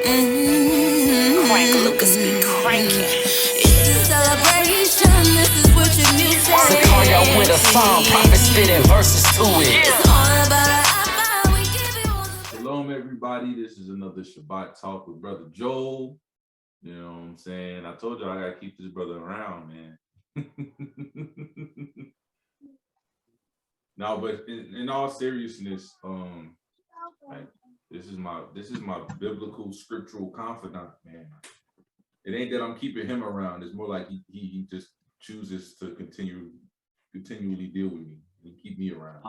Crank Lucas be cranking. It's a celebration. This is what your music is. Sicario with a song, prophet spitting verses to it. It's all about our we give you all the Shalom, everybody. This is another Shabbat talk with Brother Joel. You know what I'm saying? I told you I gotta keep this brother around, man. No, but in all seriousness, like this is my biblical scriptural confidant, man. It ain't that I'm keeping him around. It's more like he just chooses to continually deal with me and keep me around.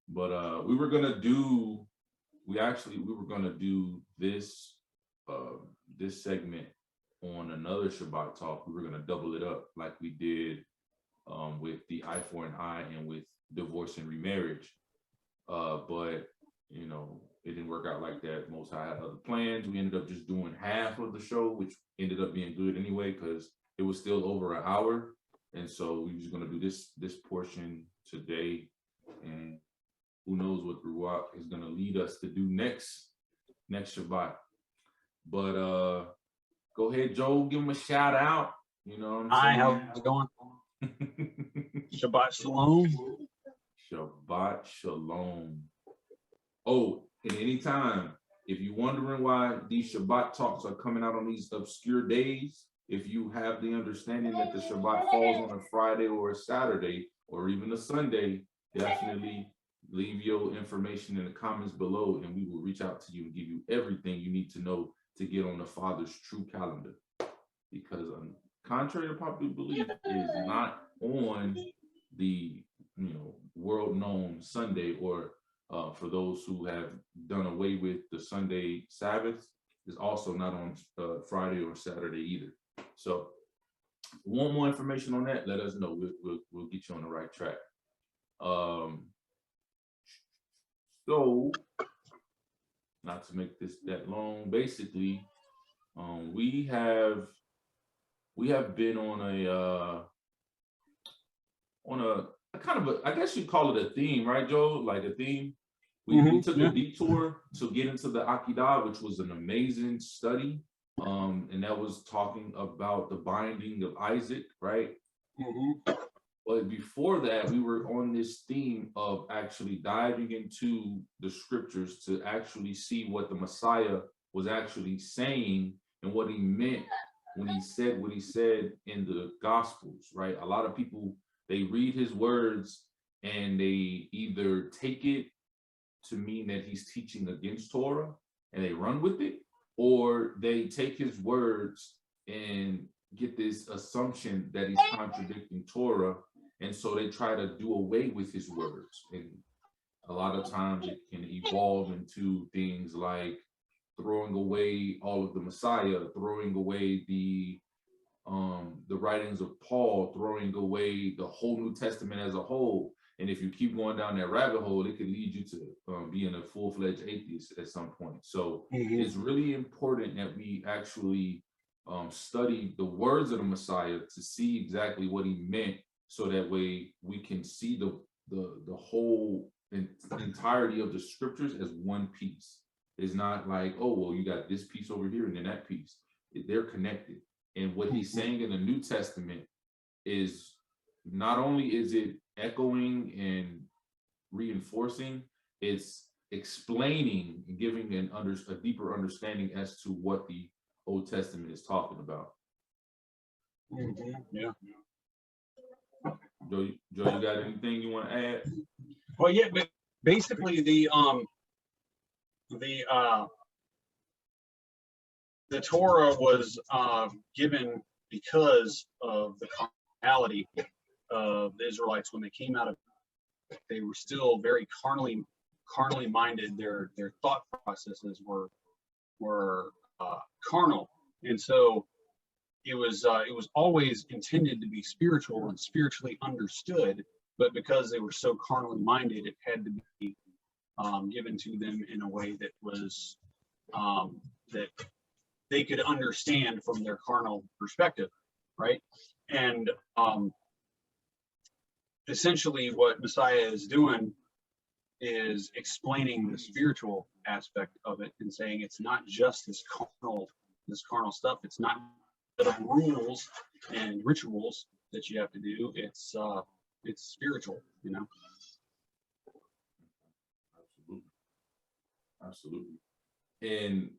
But we were gonna do this this segment on another Shabbat talk. We were gonna double it up like we did with the eye for an eye and with divorce and remarriage. But you know, it didn't work out like that. Most High had other plans. We ended up just doing half of the show, which ended up being good anyway, because it was still over an hour. And so we were just gonna do this portion today, and who knows what Ruach is gonna lead us to do next Shabbat. But go ahead, Joel, give him a shout out. You know what I'm Hi, saying? how's it going? Shabbat Shalom. Shabbat Shalom. Oh, and anytime, if you're wondering why these Shabbat talks are coming out on these obscure days, if you have the understanding that the Shabbat falls on a Friday or a Saturday or even a Sunday, definitely leave your information in the comments below and we will reach out to you and give you everything you need to know to get on the Father's true calendar. Because contrary to popular belief, it is not on the world-known Sunday, or for those who have done away with the Sunday Sabbath, is also not on Friday or Saturday either. So, if you want more information on that, let us know. We'll get you on the right track. So, not to make this that long, basically, we have been on a kind of I guess you'd call it a theme, right, Joe? Like a theme. We took a detour to get into the Akedah, which was an amazing study. And that was talking about the binding of Isaac, right? But before that, we were on this theme of actually diving into the scriptures to actually see what the Messiah was actually saying and what he meant when he said what he said in the Gospels, right? A lot of people, they read his words and they either take it to mean that he's teaching against Torah and they run with it, or they take his words and get this assumption that he's contradicting Torah, and so they try to do away with his words. And a lot of times it can evolve into things like throwing away all of the Messiah, throwing away the writings of Paul, throwing away the whole New Testament as a whole. And if you keep going down that rabbit hole, it could lead you to being a full-fledged atheist at some point. So it's really important that we actually study the words of the Messiah to see exactly what he meant, so that way we can see the whole entirety of the scriptures as one piece. It's not like, oh, well, you got this piece over here and then that piece. They're connected. And what he's saying in the New Testament is not only is it echoing and reinforcing, it's explaining and giving a deeper understanding as to what the Old Testament is talking about. Yeah. Joe, you got anything you want to add? Well, yeah, but basically the Torah was given because of the carnality of the Israelites when they came out of. They were still very carnally minded. Their thought processes were carnal, and so it was always intended to be spiritual and spiritually understood. But because they were so carnally minded, it had to be given to them in a way that was that they could understand from their carnal perspective, right? And essentially what Messiah is doing is explaining the spiritual aspect of it and saying it's not just this carnal stuff. It's not the rules and rituals that you have to do. It's spiritual, you know. Absolutely. And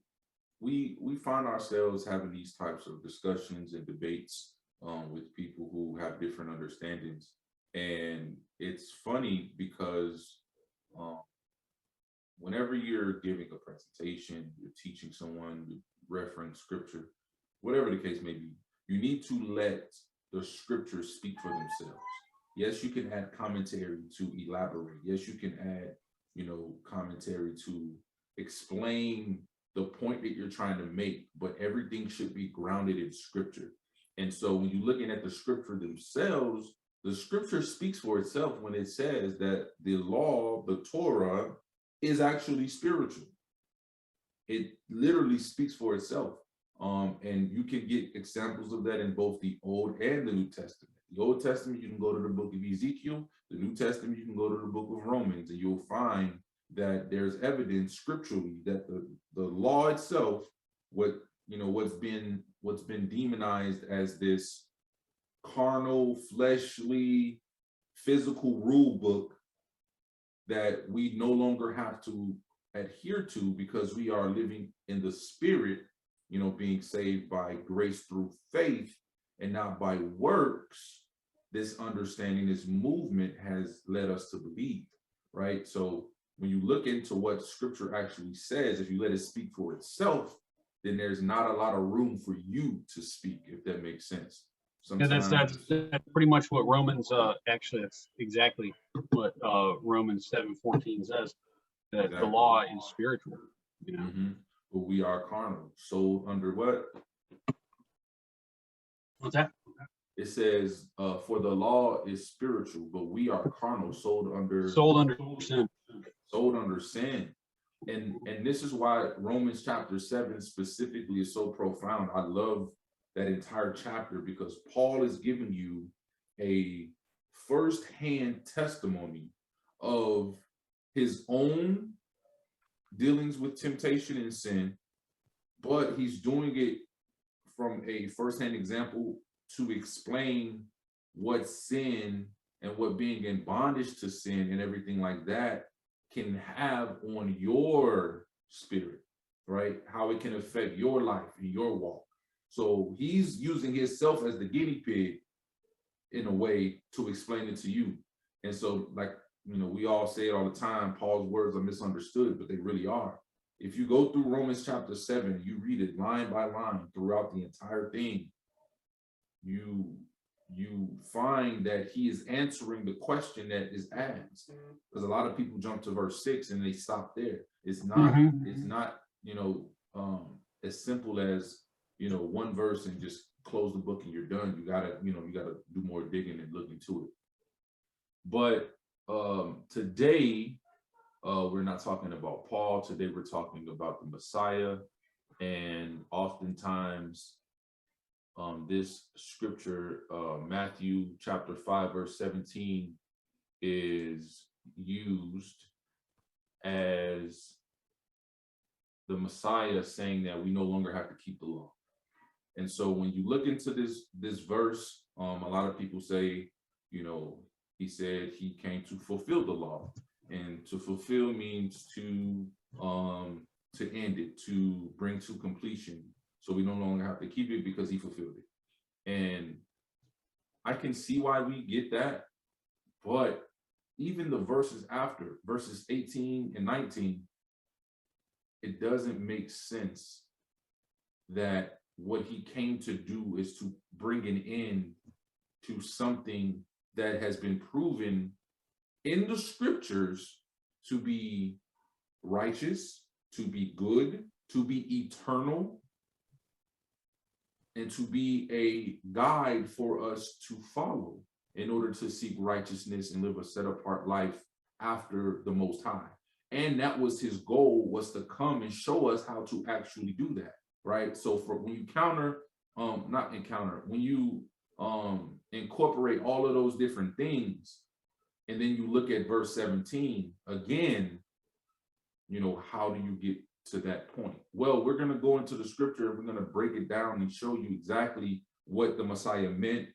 we find ourselves having these types of discussions and debates with people who have different understandings. And it's funny because whenever you're giving a presentation, you're teaching someone, you're referencing scripture, whatever the case may be, you need to let the scriptures speak for themselves. Yes, you can add commentary to elaborate. Yes, you can add, commentary to explain the point that you're trying to make, but everything should be grounded in scripture. And so when you're looking at the scripture themselves, the scripture speaks for itself when it says that the law, the Torah, is actually spiritual. It literally speaks for itself. And you can get examples of that in both the Old and the New Testament. The Old Testament, you can go to the book of Ezekiel. The New Testament, you can go to the book of Romans, and you'll find that there's evidence scripturally that the law itself, what's been demonized as this carnal, fleshly, physical rule book that we no longer have to adhere to because we are living in the spirit, being saved by grace through faith and not by works. This understanding, this movement has led us to believe, right? So when you look into what scripture actually says, if you let it speak for itself, then there's not a lot of room for you to speak, if that makes sense. Sometimes that's pretty much what Romans, actually, that's exactly what Romans 7:14 says, that the law is spiritual, But we are carnal, sold under what? What's that? It says, for the law is spiritual, but we are carnal, sold under sin. Sold under sin. And this is why Romans chapter 7 specifically is so profound. I love that entire chapter because Paul is giving you a firsthand testimony of his own dealings with temptation and sin, but he's doing it from a firsthand example to explain what sin and what being in bondage to sin and everything like that can have on your spirit, right? How it can affect your life and your walk. So he's using himself as the guinea pig in a way to explain it to you. And so, we all say it all the time, Paul's words are misunderstood, but they really are. If you go through Romans chapter 7, you read it line by line throughout the entire thing, you find that he is answering the question that is asked. Because a lot of people jump to verse 6 and they stop there. It's not, as simple as, one verse and just close the book and you're done. You gotta do more digging and look into it. But today, we're not talking about Paul. Today, we're talking about the Messiah. And oftentimes, this scripture, Matthew chapter 5, verse 17, is used as the Messiah saying that we no longer have to keep the law. And so when you look into this verse, a lot of people say, he said he came to fulfill the law. And to fulfill means to end it, to bring to completion. So we no longer have to keep it because he fulfilled it. And I can see why we get that. But even the verses after, verses 18 and 19, it doesn't make sense that what he came to do is to bring an end to something that has been proven in the scriptures to be righteous, to be good, to be eternal, and to be a guide for us to follow in order to seek righteousness and live a set-apart life after the Most High. And that was his goal, was to come and show us how to actually do that, right? So when you when you incorporate all of those different things, And then you look at verse 17 again, you know, how do you get to that point? Well, we're going to go into the scripture and we're going to break it down and show you exactly what the Messiah meant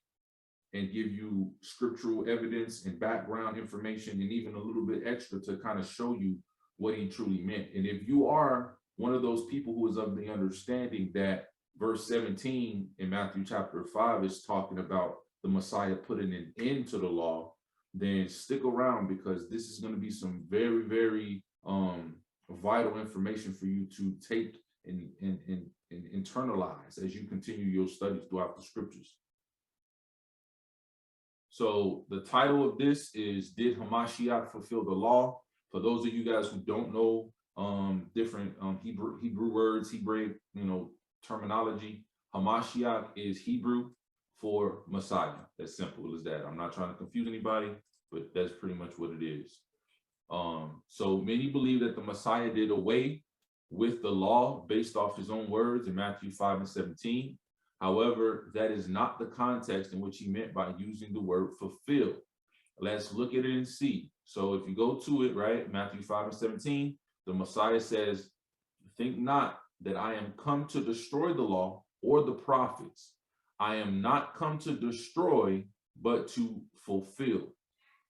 and give you scriptural evidence and background information and even a little bit extra to kind of show you what he truly meant. And if you are one of those people who is of the understanding that verse 17 in Matthew chapter 5 is talking about the Messiah putting an end to the law, then stick around, because this is going to be some very, very vital information for you to take and internalize as you continue your studies throughout the scriptures. So the title of this is, Did Hamashiach Fulfill the Law? For those of you guys who don't know different Hebrew words, Hebrew, terminology, Hamashiach is Hebrew for Messiah. As simple as that. I'm not trying to confuse anybody, but that's pretty much what it is. So many believe that the Messiah did away with the law based off his own words in Matthew 5 and 17. However, that is not the context in which he meant by using the word fulfill. Let's look at it and see. So if you go to it, right, Matthew 5 and 17, the Messiah says, think not that I am come to destroy the law or the prophets. I am not come to destroy, but to fulfill.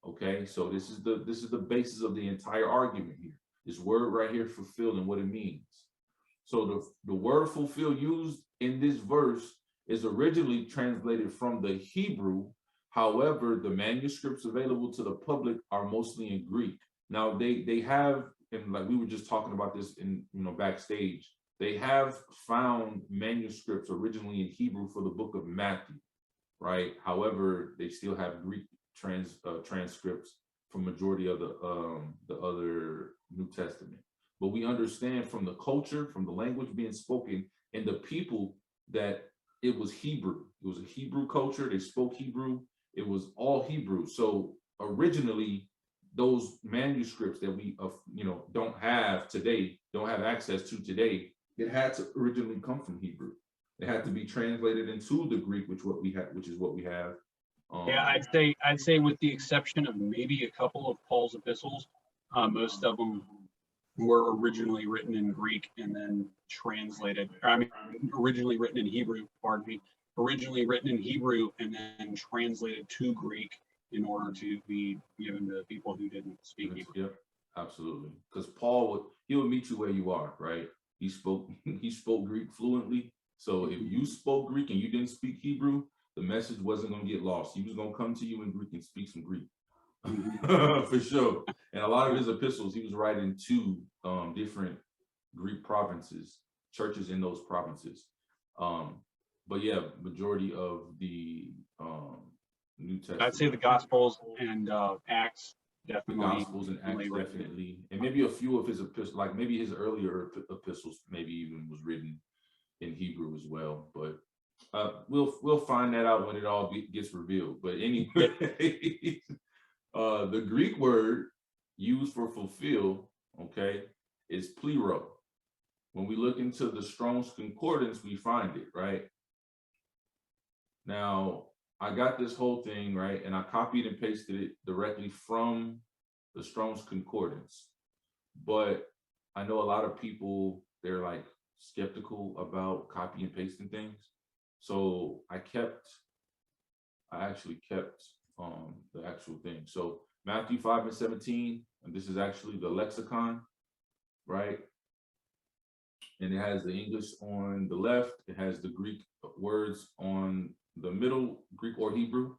Okay, so this is the basis of the entire argument here. This word right here, fulfill, and what it means. So the word fulfill used in this verse is originally translated from the Hebrew. However, the manuscripts available to the public are mostly in Greek. Now they have, and like we were just talking about this in backstage, they have found manuscripts originally in Hebrew for the book of Matthew, right? However, they still have Greek transcripts for majority of the other New Testament. But we understand from the culture, from the language being spoken, and the people that it was Hebrew. It was a Hebrew culture. They spoke Hebrew. It was all Hebrew. So originally, those manuscripts that we don't have today, don't have access to today, it had to originally come from Hebrew. It had to be translated into the Greek, which is what we have. Yeah, I'd say with the exception of maybe a couple of Paul's epistles, most of them were originally written in Greek and then translated. Originally written in Hebrew. Pardon me. Originally written in Hebrew and then translated to Greek in order to be given to people who didn't speak Hebrew. Yep, absolutely. Because Paul would meet you where you are, right? He spoke Greek fluently. So if you spoke Greek and you didn't speak Hebrew, the message wasn't going to get lost. He was going to come to you in Greek and speak some Greek. For sure. And a lot of his epistles, he was writing to different Greek provinces, churches in those provinces. But yeah, majority of the New Testament. I'd say the Gospels and Acts definitely. The Gospels and Acts definitely, and maybe a few of his epistles, like maybe his earlier epistles, maybe even was written in Hebrew as well. But we'll find that out when it all gets revealed. But anyway, the Greek word used for fulfill, okay, is plero. When we look into the Strong's Concordance, we find it, right? Now, I got this whole thing, right, and I copied and pasted it directly from the Strong's Concordance. But I know a lot of people, they're like skeptical about copy and pasting things. So I actually kept the actual thing. So Matthew 5 and 17, and this is actually the lexicon, right? And it has the English on the left. It has the Greek words on the middle, Greek or Hebrew.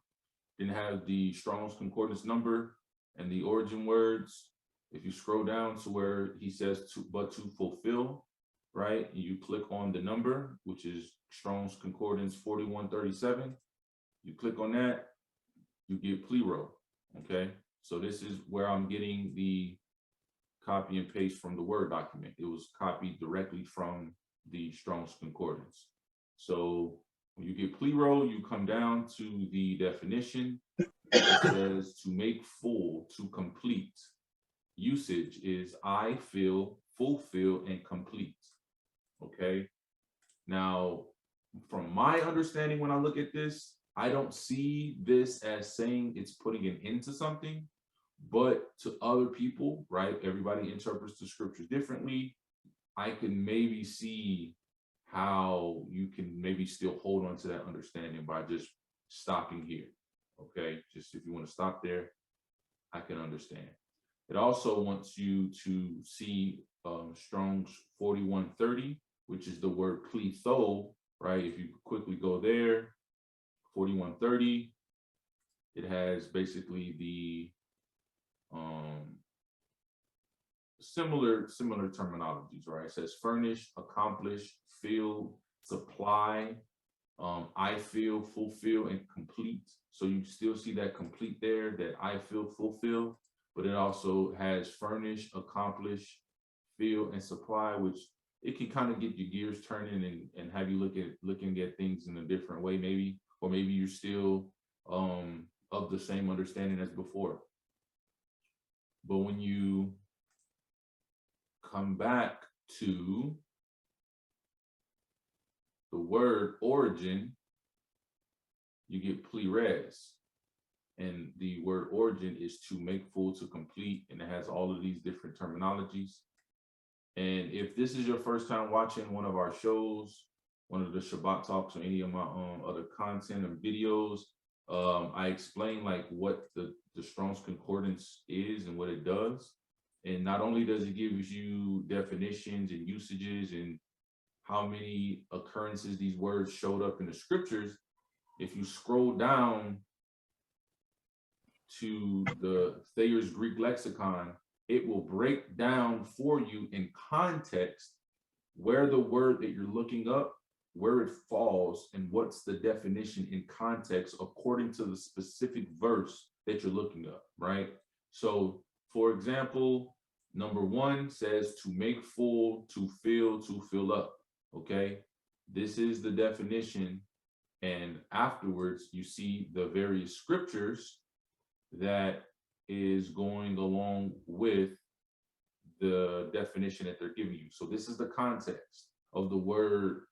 Then have the Strong's Concordance number and the origin words. If you scroll down to where he says but to fulfill, right? And you click on the number, which is Strong's Concordance 4137. You click on that, you get plero, okay? So this is where I'm getting the copy and paste from the Word document. It was copied directly from the Strong's Concordance. So when you get plero, you come down to the definition. It says to make full, to complete. Usage is I fill, fulfill, and complete. Okay. Now, from my understanding, when I look at this, I don't see this as saying it's putting an end to something, But to other people, right, everybody interprets the scriptures differently. I can maybe see how you can maybe still hold on to that understanding by just stopping here. Okay, just if you want to stop there, I can understand. It also wants you to see Strong's 4130, which is the word pletho, right? If you quickly go there, 4130, it has basically the similar terminologies, right? It says furnish, accomplish, fill, supply, I feel, fulfill, and complete. So you still see that complete there, that I feel, fulfill, but it also has furnish, accomplish, fill, and supply, which it can kind of get your gears turning and have you looking at things in a different way, maybe, or maybe you're still of the same understanding as before. But when you come back to the word origin, you get pleres. And the word origin is to make full, to complete, and it has all of these different terminologies. And if this is your first time watching one of our shows, one of the Shabbat talks, or any of my other content and videos, I explain like what the Strong's Concordance is and what it does. And not only does it give you definitions and usages and how many occurrences these words showed up in the scriptures, if you scroll down to the Thayer's Greek lexicon, it will break down for you in context where the word that you're looking up, where it falls, and what's the definition in context according to the specific verse that you're looking up, right? So, for example, number 1 says to make full, to fill up, okay? This is the definition, and afterwards you see the various scriptures that is going along with the definition that they're giving you. So this is the context of the word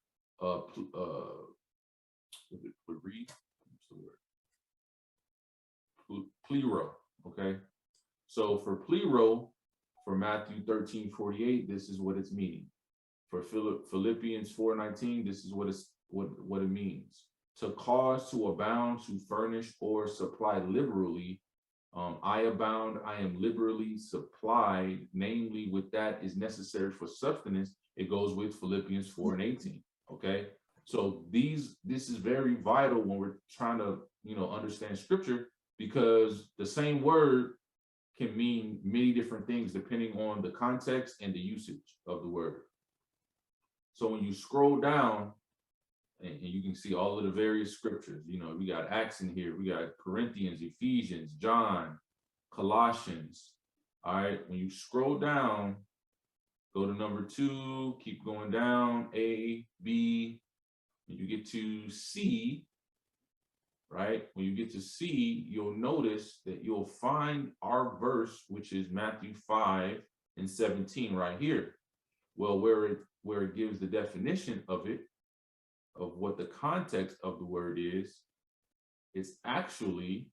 plero, okay? So for plero, for Matthew 13:48, this is what it's meaning. For Philippians 4:19, this is what it means. To cause, to abound, to furnish or supply liberally. I abound, I am liberally supplied, namely with that is necessary for sustenance. It goes with Philippians 4:18. Okay, so this is very vital when we're trying to understand scripture, because the same word can mean many different things depending on the context and the usage of the word. So when you scroll down, and you can see all of the various scriptures, we got Acts in here, we got Corinthians, Ephesians, John, Colossians. All right, when you scroll down, go to number 2, keep going down, A, B, when you get to C, right? When you get to C, you'll notice that you'll find our verse, which is Matthew 5:17 right here. Well, where it gives the definition of it, of what the context of the word is, it's actually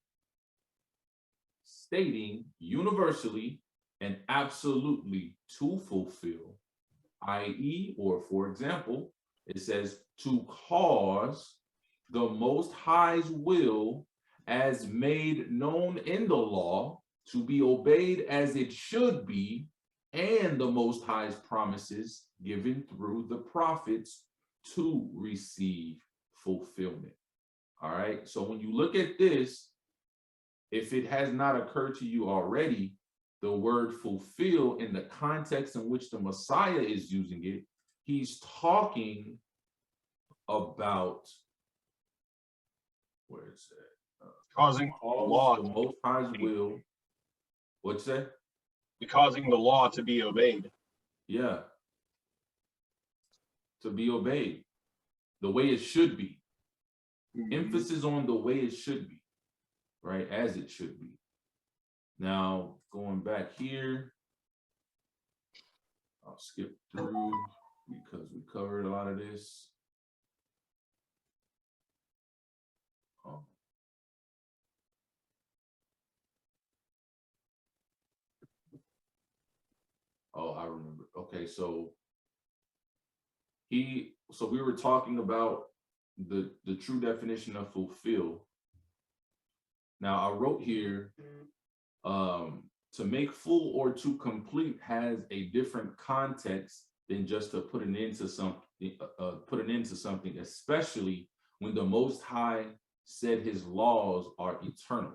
stating universally and absolutely to fulfill, i.e., or for example, it says to cause the Most High's will as made known in the law to be obeyed as it should be, and the Most High's promises given through the prophets to receive fulfillment. All right, so when you look at this, if it has not occurred to you already, the word fulfill in the context in which the Messiah is using it, he's talking about, where is that? Causing the law, the Most High's will. What's that? Causing the law to be obeyed. Yeah. To be obeyed the way it should be. Emphasis on the way it should be, right? As it should be. Now, going back here, I'll skip through because we covered a lot of this. remember. Okay, so we were talking about the true definition of fulfill. Now I wrote here, to make full or to complete has a different context than just to put an end to something, especially when the Most High said his laws are eternal.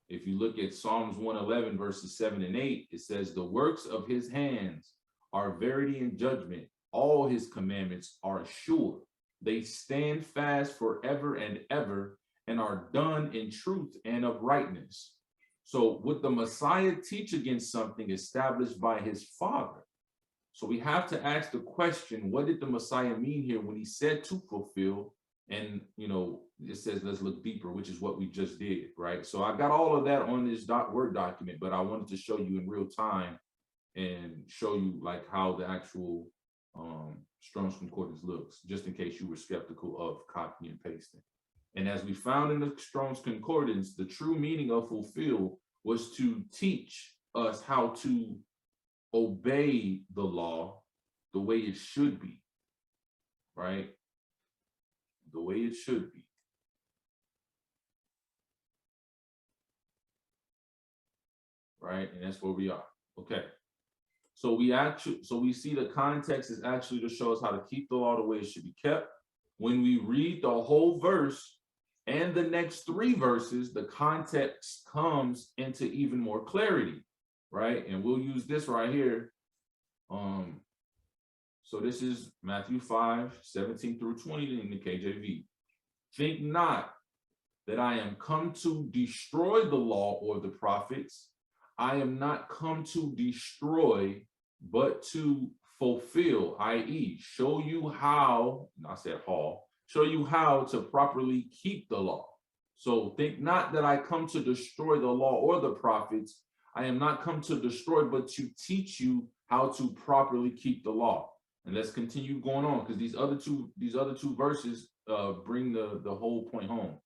If you look at Psalms 111, verses 7 and 8, it says, the works of his hands are verity and judgment. All his commandments are sure. They stand fast forever and ever and are done in truth and uprightness. So would the Messiah teach against something established by his Father? So we have to ask the question, what did the Messiah mean here when he said to fulfill? And, it says, let's look deeper, which is what we just did, right? So I got all of that on this Word document, but I wanted to show you in real time and show you like how the actual Strong's Concordance looks, just in case you were skeptical of copying and pasting. And as we found in the Strong's Concordance, the true meaning of fulfill was to teach us how to obey the law the way it should be, right? The way it should be. Right, and that's where we are. Okay. So we see the context is actually to show us how to keep the law the way it should be kept. When we read the whole verse and the next 3 verses, the context comes into even more clarity, right? And we'll use this right here. So this is Matthew 5:17 through 20 in the KJV. Think not that I am come to destroy the law or the prophets. I am not come to destroy, but to fulfill, i.e., show you how, show you how to properly keep the law. So think not that I come to destroy the law or the prophets. I am not come to destroy, but to teach you how to properly keep the law. And let's continue going on, because these other two verses bring the whole point home.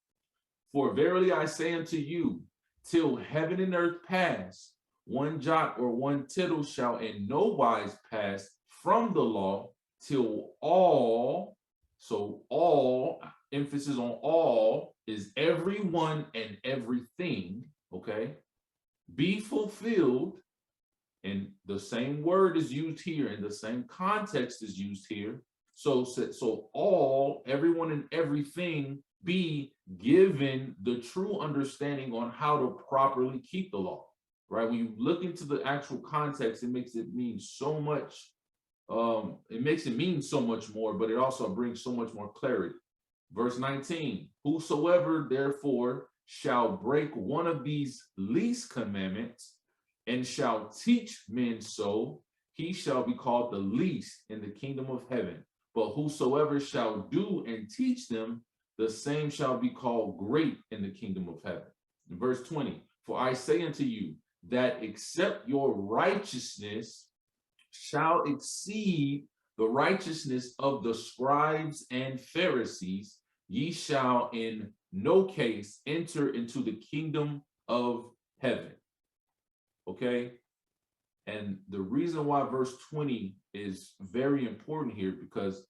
For verily I say unto you, till heaven and earth pass, one jot or one tittle shall in no wise pass from the law till all, so all, emphasis on all, is everyone and everything, okay, be fulfilled. And the same word is used here, and the same context is used here. So all, everyone and everything be given the true understanding on how to properly keep the law, right? When you look into the actual context, it makes it mean so much. It makes it mean so much more, but it also brings so much more clarity. Verse 19, whosoever therefore shall break one of these least commandments and shall teach men so, he shall be called the least in the kingdom of heaven. But whosoever shall do and teach them, the same shall be called great in the kingdom of heaven. In verse 20, for I say unto you that except your righteousness shall exceed the righteousness of the scribes and Pharisees, ye shall in no case enter into the kingdom of heaven. Okay, and the reason why verse 20 is very important here, because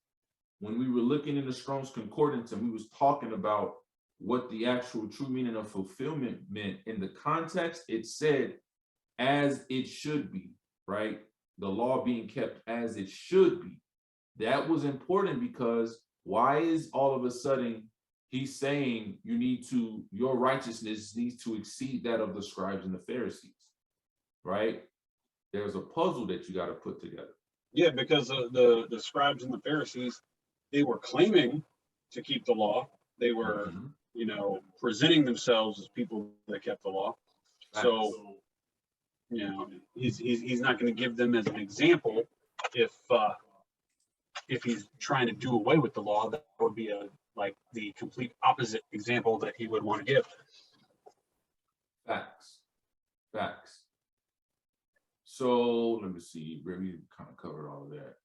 when we were looking in the Strong's Concordance and we was talking about what the actual true meaning of fulfillment meant in the context, it said as it should be, right? The law being kept as it should be. That was important because why is all of a sudden he's saying your righteousness needs to exceed that of the scribes and the Pharisees? Right? There's a puzzle that you got to put together. Yeah, because the scribes and the Pharisees, they were claiming to keep the law. They were, presenting themselves as people that kept the law. Right. So, he's not going to give them as an example if he's trying to do away with the law. That would be the complete opposite example that he would want to give. Facts. So let me see, we kind of covered all of that.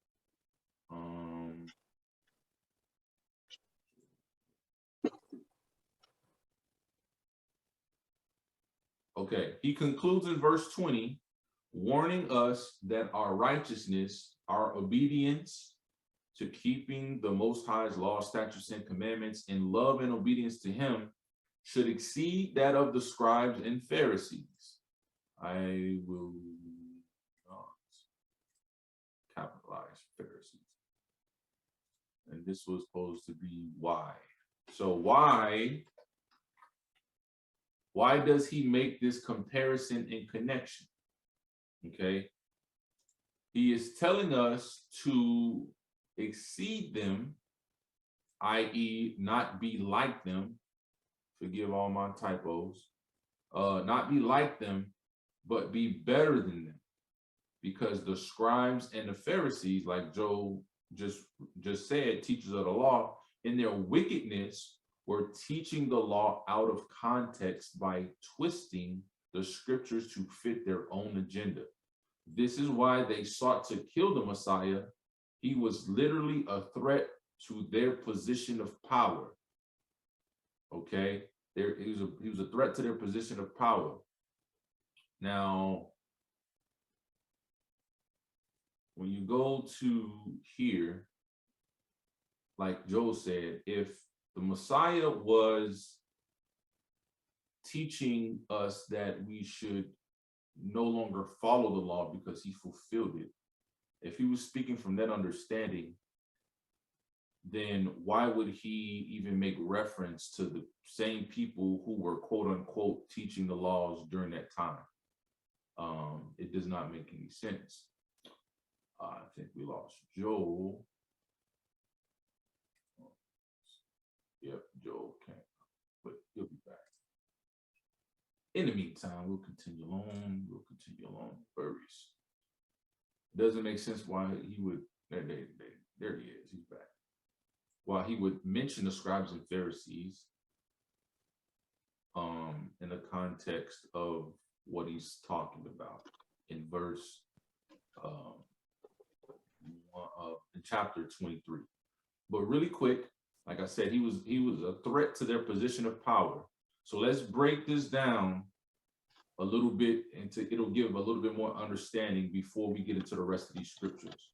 Okay, he concludes in verse 20, warning us that our righteousness, our obedience to keeping the Most High's law, statutes, and commandments in love and obedience to him should exceed that of the scribes and Pharisees. I will not capitalize Pharisees. And this was supposed to be why. So why does he make this comparison and connection? Okay. He is telling us to exceed them, i.e., not be like them. Forgive all my typos. Not be like them, but be better than them. Because the scribes and the Pharisees, like Joe just said, teachers of the law, in their wickedness were teaching the law out of context by twisting the scriptures to fit their own agenda. This is why they sought to kill the Messiah. He was literally a threat to their position of power. Okay, he was a threat to their position of power. Now, when you go to here, like Joe said, if the Messiah was teaching us that we should no longer follow the law because he fulfilled it, if he was speaking from that understanding, then why would he even make reference to the same people who were quote unquote teaching the laws during that time? It does not make any sense. I think we lost Joel. Yep, Joel can't, but he'll be back. In the meantime, we'll continue along. Burries. Doesn't make sense why he would, there he is, he's back. Why he would mention the scribes and Pharisees in the context of what he's talking about in verse in chapter 23. But really quick, like I said, he was a threat to their position of power. So let's break this down a little bit it'll give a little bit more understanding before we get into the rest of these scriptures.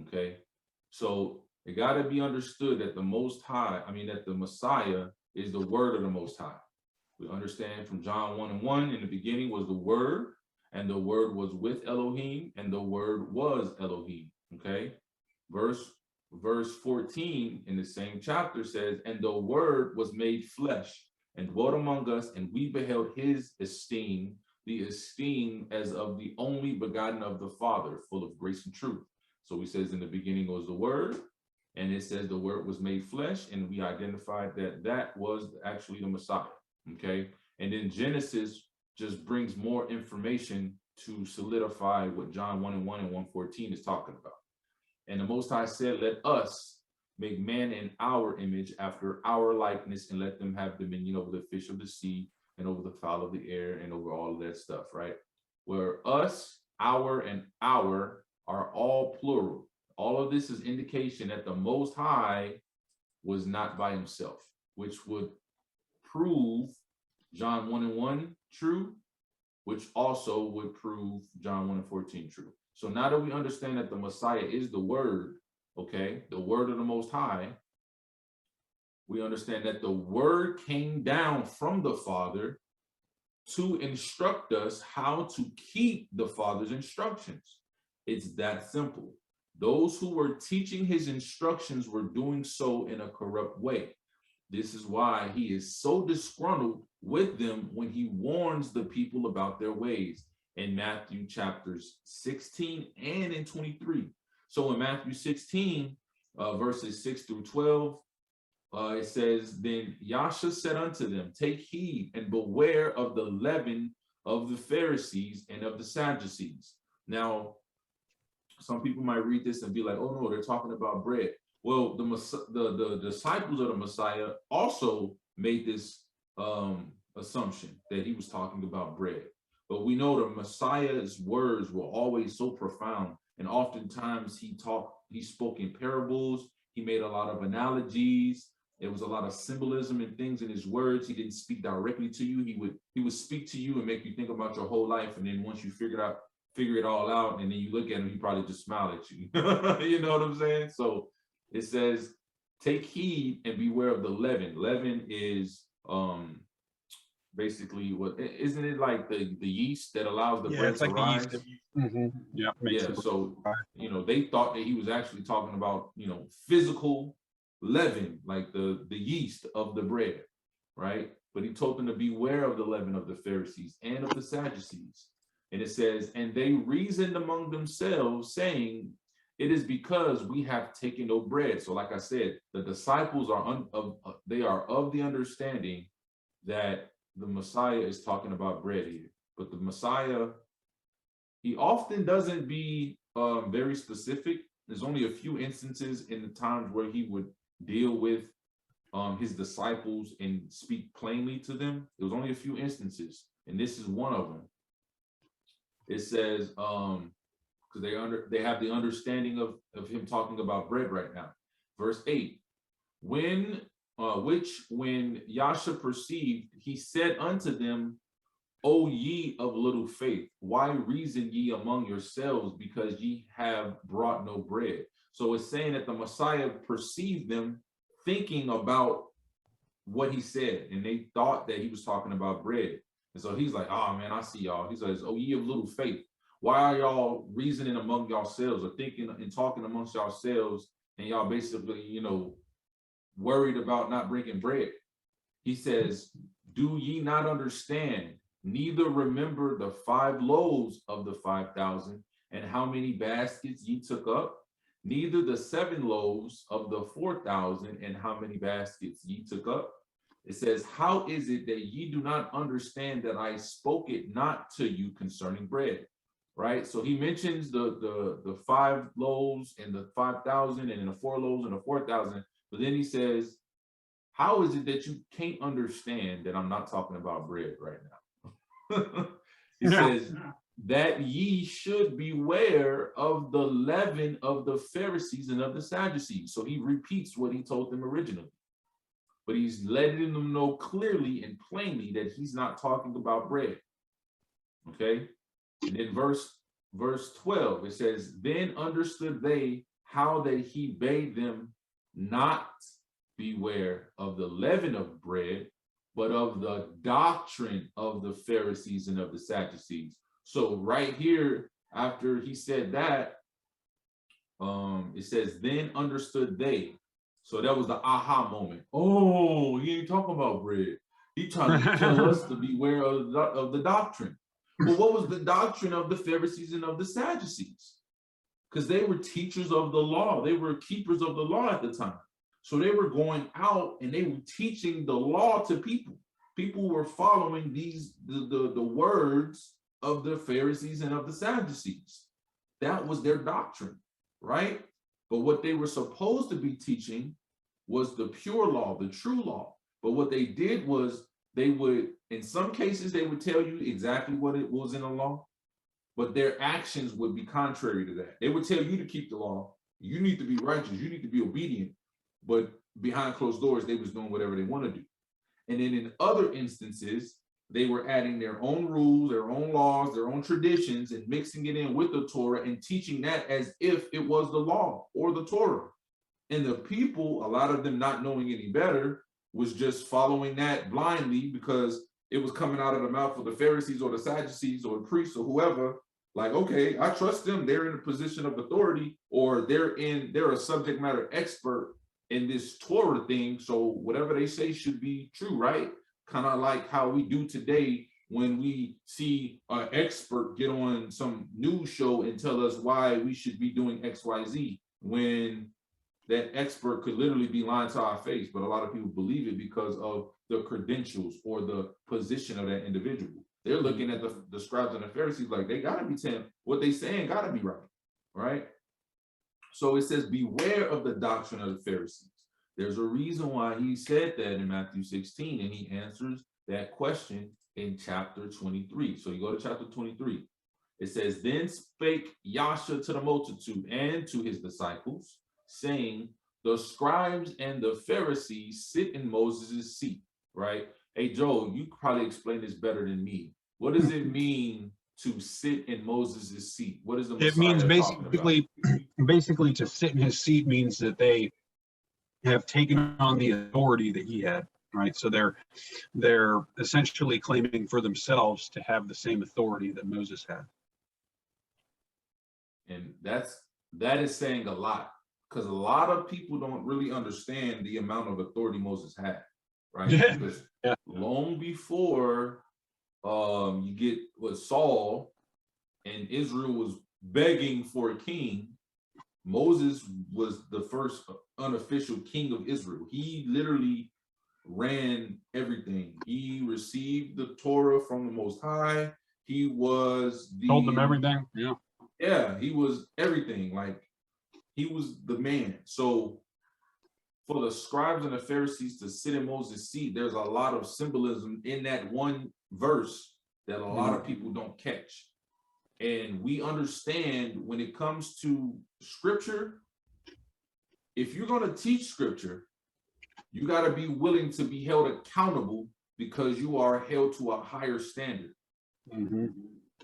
Okay, so it got to be understood that the Messiah is the word of the Most High. We understand from John 1:1, in the beginning was the word, and the word was with Elohim, and the word was Elohim. Okay, verse 14 in the same chapter says, and the word was made flesh and dwelt among us, and we beheld his esteem, the esteem as of the only begotten of the Father, full of grace and truth. So he says in the beginning was the word, and it says the word was made flesh, and we identified that was actually the Messiah. Okay, and then Genesis just brings more information to solidify what John 1:1 and 1:14 is talking about. And the Most High said, let us make man in our image after our likeness, and let them have dominion over the fish of the sea and over the fowl of the air and over all of that stuff, right? Where us, our, and our are all plural. All of this is indication that the Most High was not by himself, which would prove John 1:1 true, which also would prove John 1:14 true. So now that we understand that the Messiah is the word, okay, the word of the Most High, we understand that the word came down from the Father to instruct us how to keep the Father's instructions. It's that simple. Those who were teaching his instructions were doing so in a corrupt way. This is why he is so disgruntled with them when he warns the people about their ways in Matthew chapters 16 and in 23. So in Matthew 16, verses 6 through 12, it says, then Yasha said unto them, take heed and beware of the leaven of the Pharisees and of the Sadducees. Now, some people might read this and be like, oh no, they're talking about bread. Well, the disciples of the Messiah also made this assumption that he was talking about bread. But we know the Messiah's words were always so profound, and oftentimes he spoke in parables. He made a lot of analogies. There was a lot of symbolism and things in his words. He didn't speak directly to you. He would speak to you and make you think about your whole life, and then once you figured figure it all out, and then you look at him, he probably just smile at you. You know what I'm saying? So it says, take heed and beware of the leaven. Leaven is basically what, isn't it like the yeast that allows the bread it's to like rise? the yeast. Yeah, so they thought that he was actually talking about physical leaven, like the yeast of the bread, right? But he told them to beware of the leaven of the Pharisees and of the Sadducees. And it says, and they reasoned among themselves, saying, it is because we have taken no bread. So like I said, the disciples are they are of the understanding that the Messiah is talking about bread here. But the Messiah, he often doesn't be very specific. There's only a few instances in the times where he would deal with his disciples and speak plainly to them. There was only a few instances, and this is one of them. It says, because they have the understanding of him talking about bread right now. Verse 8, when Yasha perceived, he said unto them, O ye of little faith, why reason ye among yourselves, because ye have brought no bread? So it's saying that the Messiah perceived them thinking about what he said, and they thought that he was talking about bread. And so he's like, oh man, I see y'all. He says, oh ye of little faith, why are y'all reasoning among yourselves, or thinking and talking amongst yourselves, and y'all basically, worried about not bringing bread? He says, do ye not understand, neither remember the 5 loaves of the 5,000, and how many baskets ye took up? Neither the 7 loaves of the 4,000, and how many baskets ye took up? It says, how is it that ye do not understand that I spoke it not to you concerning bread? Right? So he mentions the 5 loaves and the 5,000, and the 4 loaves and the 4,000. But then he says, how is it that you can't understand that I'm not talking about bread right now? He says, that ye should beware of the leaven of the Pharisees and of the Sadducees. So he repeats what he told them originally, but he's letting them know clearly and plainly that he's not talking about bread. Okay. And then verse 12, it says, then understood they how that he bade them not beware of the leaven of bread, but of the doctrine of the Pharisees and of the Sadducees. So right here, after he said that, it says, then understood they. So that was the aha moment. Oh, he ain't talking about bread. He trying to tell us to beware of the doctrine. Well, what was the doctrine of the Pharisees and of the Sadducees? Because they were teachers of the law. They were keepers of the law at the time. So they were going out and they were teaching the law to people. People were following the words of the Pharisees and of the Sadducees. That was their doctrine, right? But what they were supposed to be teaching was the pure law, the true law. But what they did was they would, in some cases, they would tell you exactly what it was in the law, but their actions would be contrary to that. They would tell you to keep the law. You need to be righteous. You need to be obedient. But behind closed doors, they was doing whatever they want to do. And then in other instances, they were adding their own rules, their own laws, their own traditions, and mixing it in with the Torah and teaching that as if it was the law or the Torah. And the people, a lot of them not knowing any better, was just following that blindly because it was coming out of the mouth of the Pharisees or the Sadducees or the priests or whoever. Like, okay, I trust them. They're in a position of authority, or they're a subject matter expert in this Torah thing. So whatever they say should be true, right? Kind of like how we do today when we see an expert get on some news show and tell us why we should be doing X, Y, Z, when that expert could literally be lying to our face. But a lot of people believe it because of the credentials or the position of that individual. They're looking at the scribes and the Pharisees like they gotta be saying what they saying gotta be right, right? So it says, beware of the doctrine of the Pharisees. There's a reason why he said that in Matthew 16, and he answers that question in chapter 23. So you go to chapter 23. It says, then spake Yasha to the multitude and to his disciples, saying, the scribes and the Pharisees sit in Moses' seat, right? Hey, Joe, you could probably explain this better than me. What does it mean to sit in Moses' seat? What is the It Messiah means talking about? basically to sit in his seat means that they have taken on the authority that he had, right? So they're essentially claiming for themselves to have the same authority that Moses had. And that is saying a lot, because a lot of people don't really understand the amount of authority Moses had, right? Yeah. Because Yeah. long before you get with Saul and Israel was begging for a king, Moses was the first unofficial king of Israel. He literally ran everything. He received the Torah from the Most High. He was Told them everything. Yeah. Yeah, he was everything. Like, he was the man. So for the scribes and the Pharisees to sit in Moses' seat, there's a lot of symbolism in that one verse that a lot of people don't catch. And we understand when it comes to scripture, if you're going to teach scripture, you got to be willing to be held accountable because you are held to a higher standard. Mm-hmm.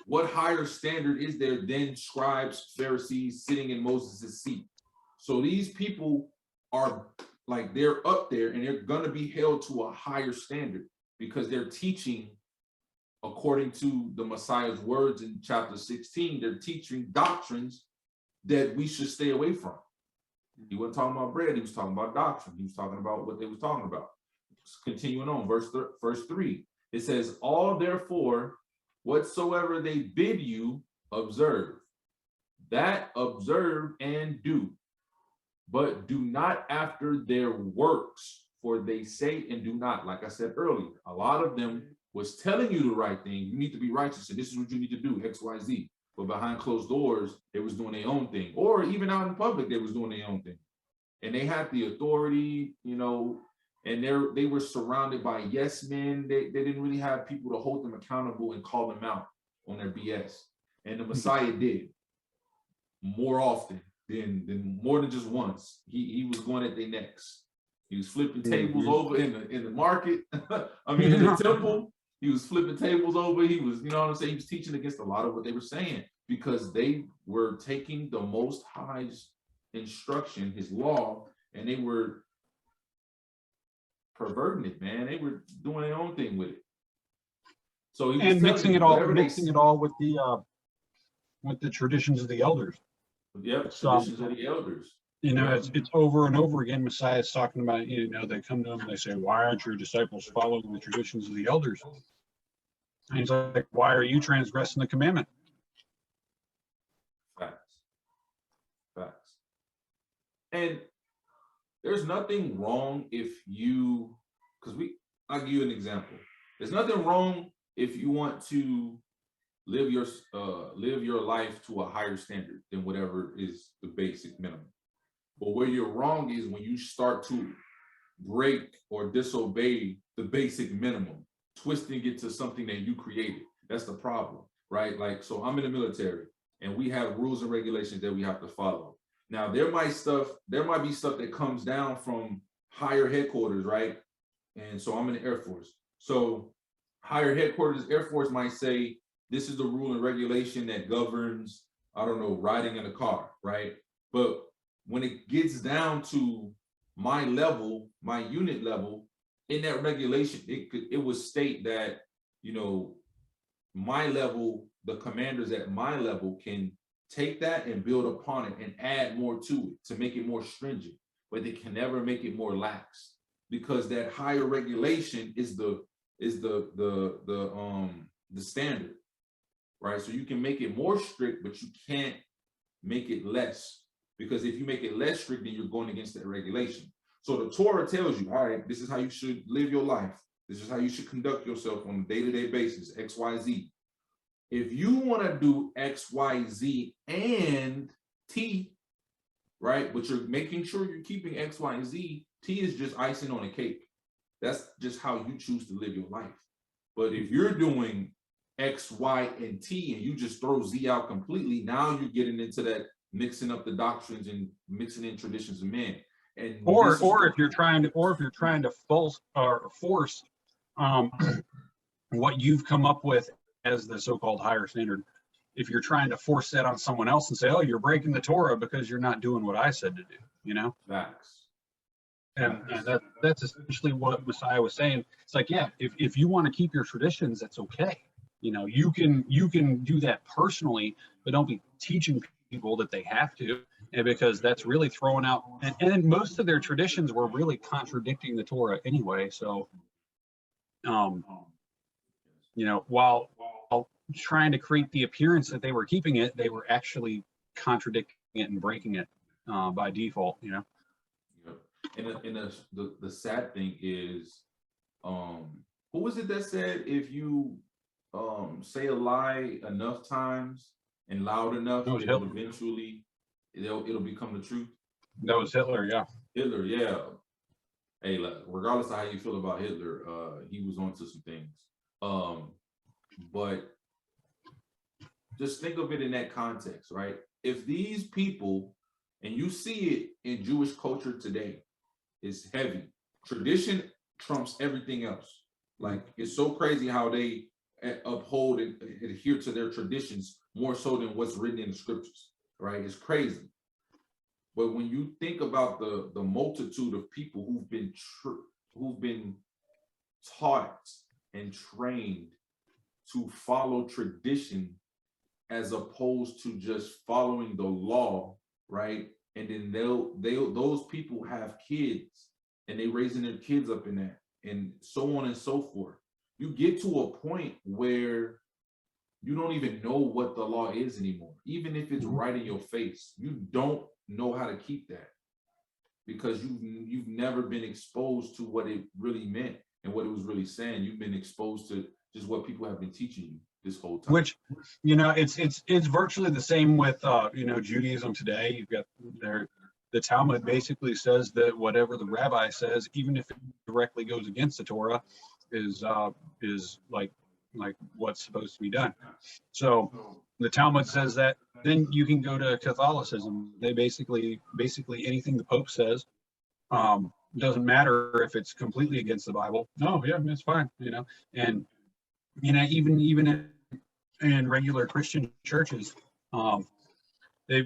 What higher standard is there than scribes, Pharisees sitting in Moses' seat? So these people are like, they're up there and they're going to be held to a higher standard because they're teaching according to the Messiah's words in chapter 16. They're teaching doctrines that we should stay away from. He wasn't talking about bread. He was talking about doctrine. He was talking about what they was talking about. Continuing on, verse 3, it says, all therefore, whatsoever they bid you, observe. That observe and do. But do not after their works, for they say and do not. Like I said earlier, a lot of them was telling you the right thing. You need to be righteous, and this is what you need to do, X, Y, Z. But behind closed doors, they was doing their own thing. Or even out in public, they was doing their own thing. And they had the authority, you know, and they were surrounded by yes men. They didn't really have people to hold them accountable and call them out on their BS. And the Messiah did more often than more than just once. He was going at their necks. He was flipping tables over in the market. I mean, in the temple. He was flipping tables over. He was, you know what I'm saying? He was teaching against a lot of what they were saying because they were taking the Most High's instruction, his law, and they were perverting it, man. They were doing their own thing with it. So he was and mixing it all with the traditions of the elders. Yep, traditions of the elders. You know, it's over and over again. Messiah is talking about, you know, they come to him and they say, why aren't your disciples following the traditions of the elders? And he's like, why are you transgressing the commandment? Facts. And there's nothing wrong if you, because I'll give you an example. There's nothing wrong if you want to live your life to a higher standard than whatever is the basic minimum. But where you're wrong is when you start to break or disobey the basic minimum, twisting it to something that you created. That's the problem, right? Like, so I'm in the military and we have rules and regulations that we have to follow. Now, there might be stuff that comes down from higher headquarters, right? And so I'm in the Air Force. So higher headquarters, Air Force might say, this is the rule and regulation that governs, I don't know, riding in a car, right? But when it gets down to my level, my unit level, in that regulation, it would state that, you know, my level, the commanders at my level can take that and build upon it and add more to it to make it more stringent, but they can never make it more lax because that higher regulation is the standard, right? So you can make it more strict, but you can't make it less, because if you make it less strict, then you're going against that regulation. So the Torah tells you, all right, this is how you should live your life. This is how you should conduct yourself on a day-to-day basis, X, Y, Z. If you want to do X, Y, Z, and T, right, but you're making sure you're keeping X, Y, and Z, T is just icing on a cake. That's just how you choose to live your life. But if you're doing X, Y, and T, and you just throw Z out completely, now you're getting into that mixing up the doctrines and mixing in traditions of men. And or if you're trying to force what you've come up with has the so-called higher standard. If you're trying to force that on someone else and say, oh, you're breaking the Torah because you're not doing what I said to do, you know? Facts. And that's essentially what Messiah was saying. It's like, yeah, if you want to keep your traditions, that's okay. You know, you can do that personally, but don't be teaching people that they have to, and because that's really throwing out. And most of their traditions were really contradicting the Torah anyway. So, you know, while trying to create the appearance that they were keeping it, they were actually contradicting it and breaking it by default. You know. And the sad thing is, who was it that said if you say a lie enough times and loud enough, it'll eventually it'll become the truth? That was Hitler, yeah. Hitler, yeah. Hey, regardless of how you feel about Hitler, he was onto some things. But just think of it in that context, right? If these people, and you see it in Jewish culture today, it's heavy. Tradition trumps everything else. Like, it's so crazy how they uphold and adhere to their traditions more so than what's written in the scriptures, right? It's crazy. But when you think about the multitude of people who've been taught and trained to follow tradition as opposed to just following the law, right? And then those people have kids and they raising their kids up in that, and so on and so forth. You get to a point where you don't even know what the law is anymore. Even if it's right in your face, you don't know how to keep that because you've never been exposed to what it really meant and what it was really saying. You've been exposed to just what people have been teaching you this whole time. Which, you know, it's virtually the same with you know, Judaism today. You've got the Talmud basically says that whatever the rabbi says, even if it directly goes against the Torah, is like what's supposed to be done. So the Talmud says that. Then you can go to Catholicism. They basically anything the Pope says, doesn't matter if it's completely against the Bible. No, yeah, it's fine, you know. And you know, even in regular Christian churches, they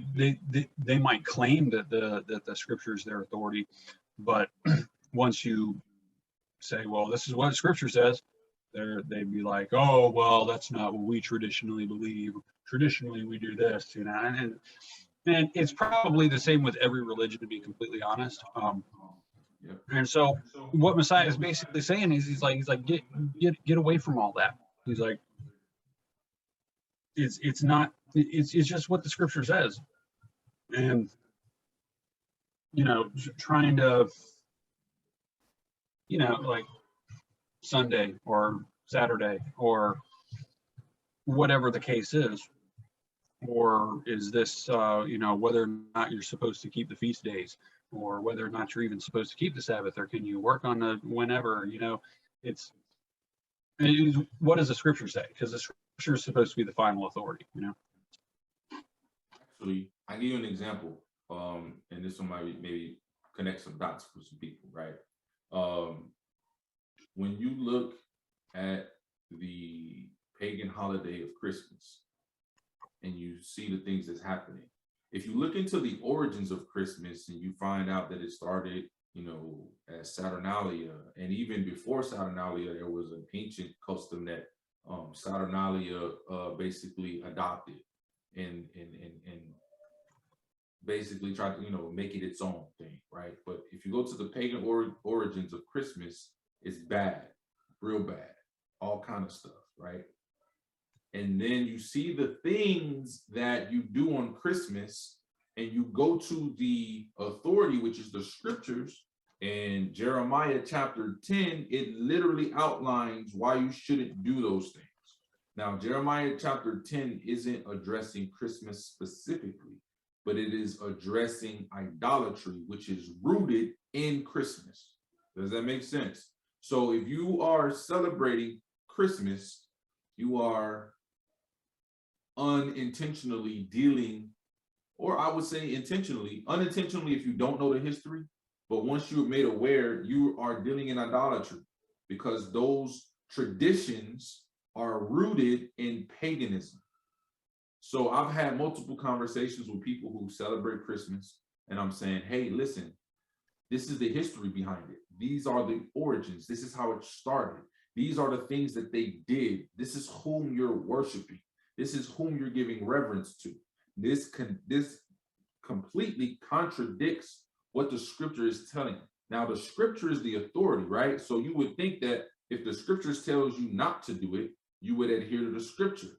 might claim that the scripture is their authority, but once you say, well, this is what scripture says, they'd be like, oh, well, that's not what we traditionally believe. Traditionally, we do this, you know, and it's probably the same with every religion, to be completely honest. And so what Messiah is basically saying is he's like get away from all that. He's like, it's just what the scripture says. And you know, trying to, you know, like Sunday or Saturday or whatever the case is, or is this you know, whether or not you're supposed to keep the feast days, or whether or not you're even supposed to keep the Sabbath, or can you work on the whenever, you know, it's what does the scripture say? Because the scripture is supposed to be the final authority, you know. Actually, I give you an example, and this one might maybe connect some dots for some people, right? When you look at the pagan holiday of Christmas and you see the things that's happening, if you look into the origins of Christmas and you find out that it started, you know, as Saturnalia, and even before Saturnalia, there was an ancient custom that Saturnalia basically adopted and basically tried to, you know, make it its own thing, right? But if you go to the pagan origins of Christmas, it's bad, real bad, all kind of stuff, right? And then you see the things that you do on Christmas, and you go to the authority, which is the scriptures, and Jeremiah chapter 10, it literally outlines why you shouldn't do those things. Now, Jeremiah chapter 10 isn't addressing Christmas specifically, but it is addressing idolatry, which is rooted in Christmas. Does that make sense? So if you are celebrating Christmas, you are unintentionally dealing, or I would say intentionally, unintentionally if you don't know the history, but once you're made aware, you are dealing in idolatry, because those traditions are rooted in paganism. So I've had multiple conversations with people who celebrate Christmas, and I'm saying, hey, listen, this is the history behind it. These are the origins. This is how it started. These are the things that they did. This is whom you're worshiping. This is whom you're giving reverence to. This completely contradicts what the scripture is telling you. Now, the scripture is the authority, right? So you would think that if the scriptures tells you not to do it, you would adhere to the scripture.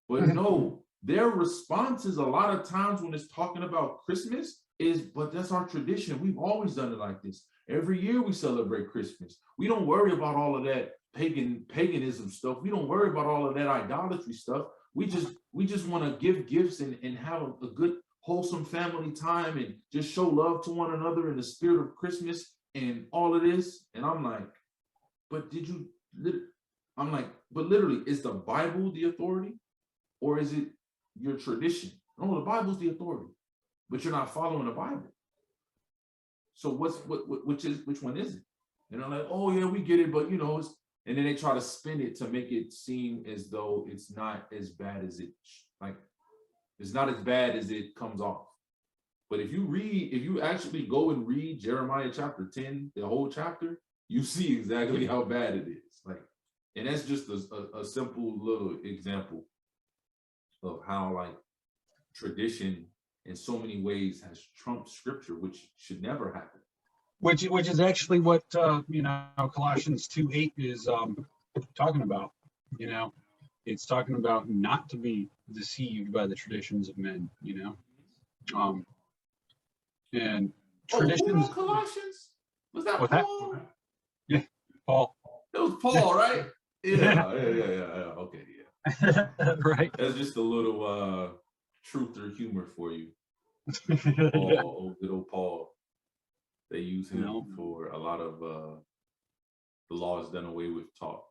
But no, their responses a lot of times when it's talking about Christmas is, but that's our tradition. We've always done it like this. Every year we celebrate Christmas. We don't worry about all of that paganism stuff. We don't worry about all of that idolatry stuff. We just want to give gifts and have a good, wholesome family time and just show love to one another in the spirit of Christmas and all of this. And I'm like, but but literally, is the Bible the authority or is it your tradition? No, the Bible's the authority, but you're not following the Bible. So which one is it? And I'm like, oh yeah, we get it, but you know, and then they try to spin it to make it seem as though it's not as bad as it's not as bad as it comes off. But if you actually go and read Jeremiah chapter 10, the whole chapter, you see exactly how bad it is. And that's just a simple little example of how tradition in so many ways has trumped scripture, which should never happen. Which is actually what Colossians 2:8 is talking about. It's talking about not to be deceived by the traditions of men. And traditions. Colossians? Was that What Paul? Yeah, Paul. It was Paul, right? Yeah. Okay, yeah. Right. That's just a little truth or humor for you. Paul, good old Paul. They use him for a lot of the laws done away with talk.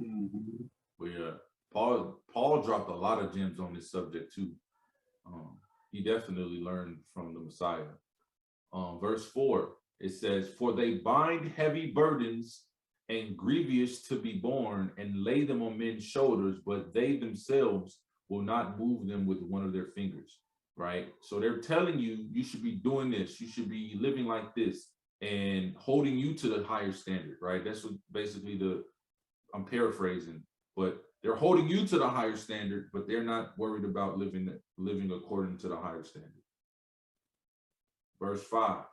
Mm-hmm. But yeah, Paul dropped a lot of gems on this subject too. He definitely learned from the Messiah. Verse 4, it says, "For they bind heavy burdens and grievous to be borne and lay them on men's shoulders, but they themselves will not move them with one of their fingers." Right? So they're telling you should be doing this, you should be living like this, and holding you to the higher standard, right? That's what basically I'm paraphrasing, but they're holding you to the higher standard, but they're not worried about living according to the higher standard. Verse 5,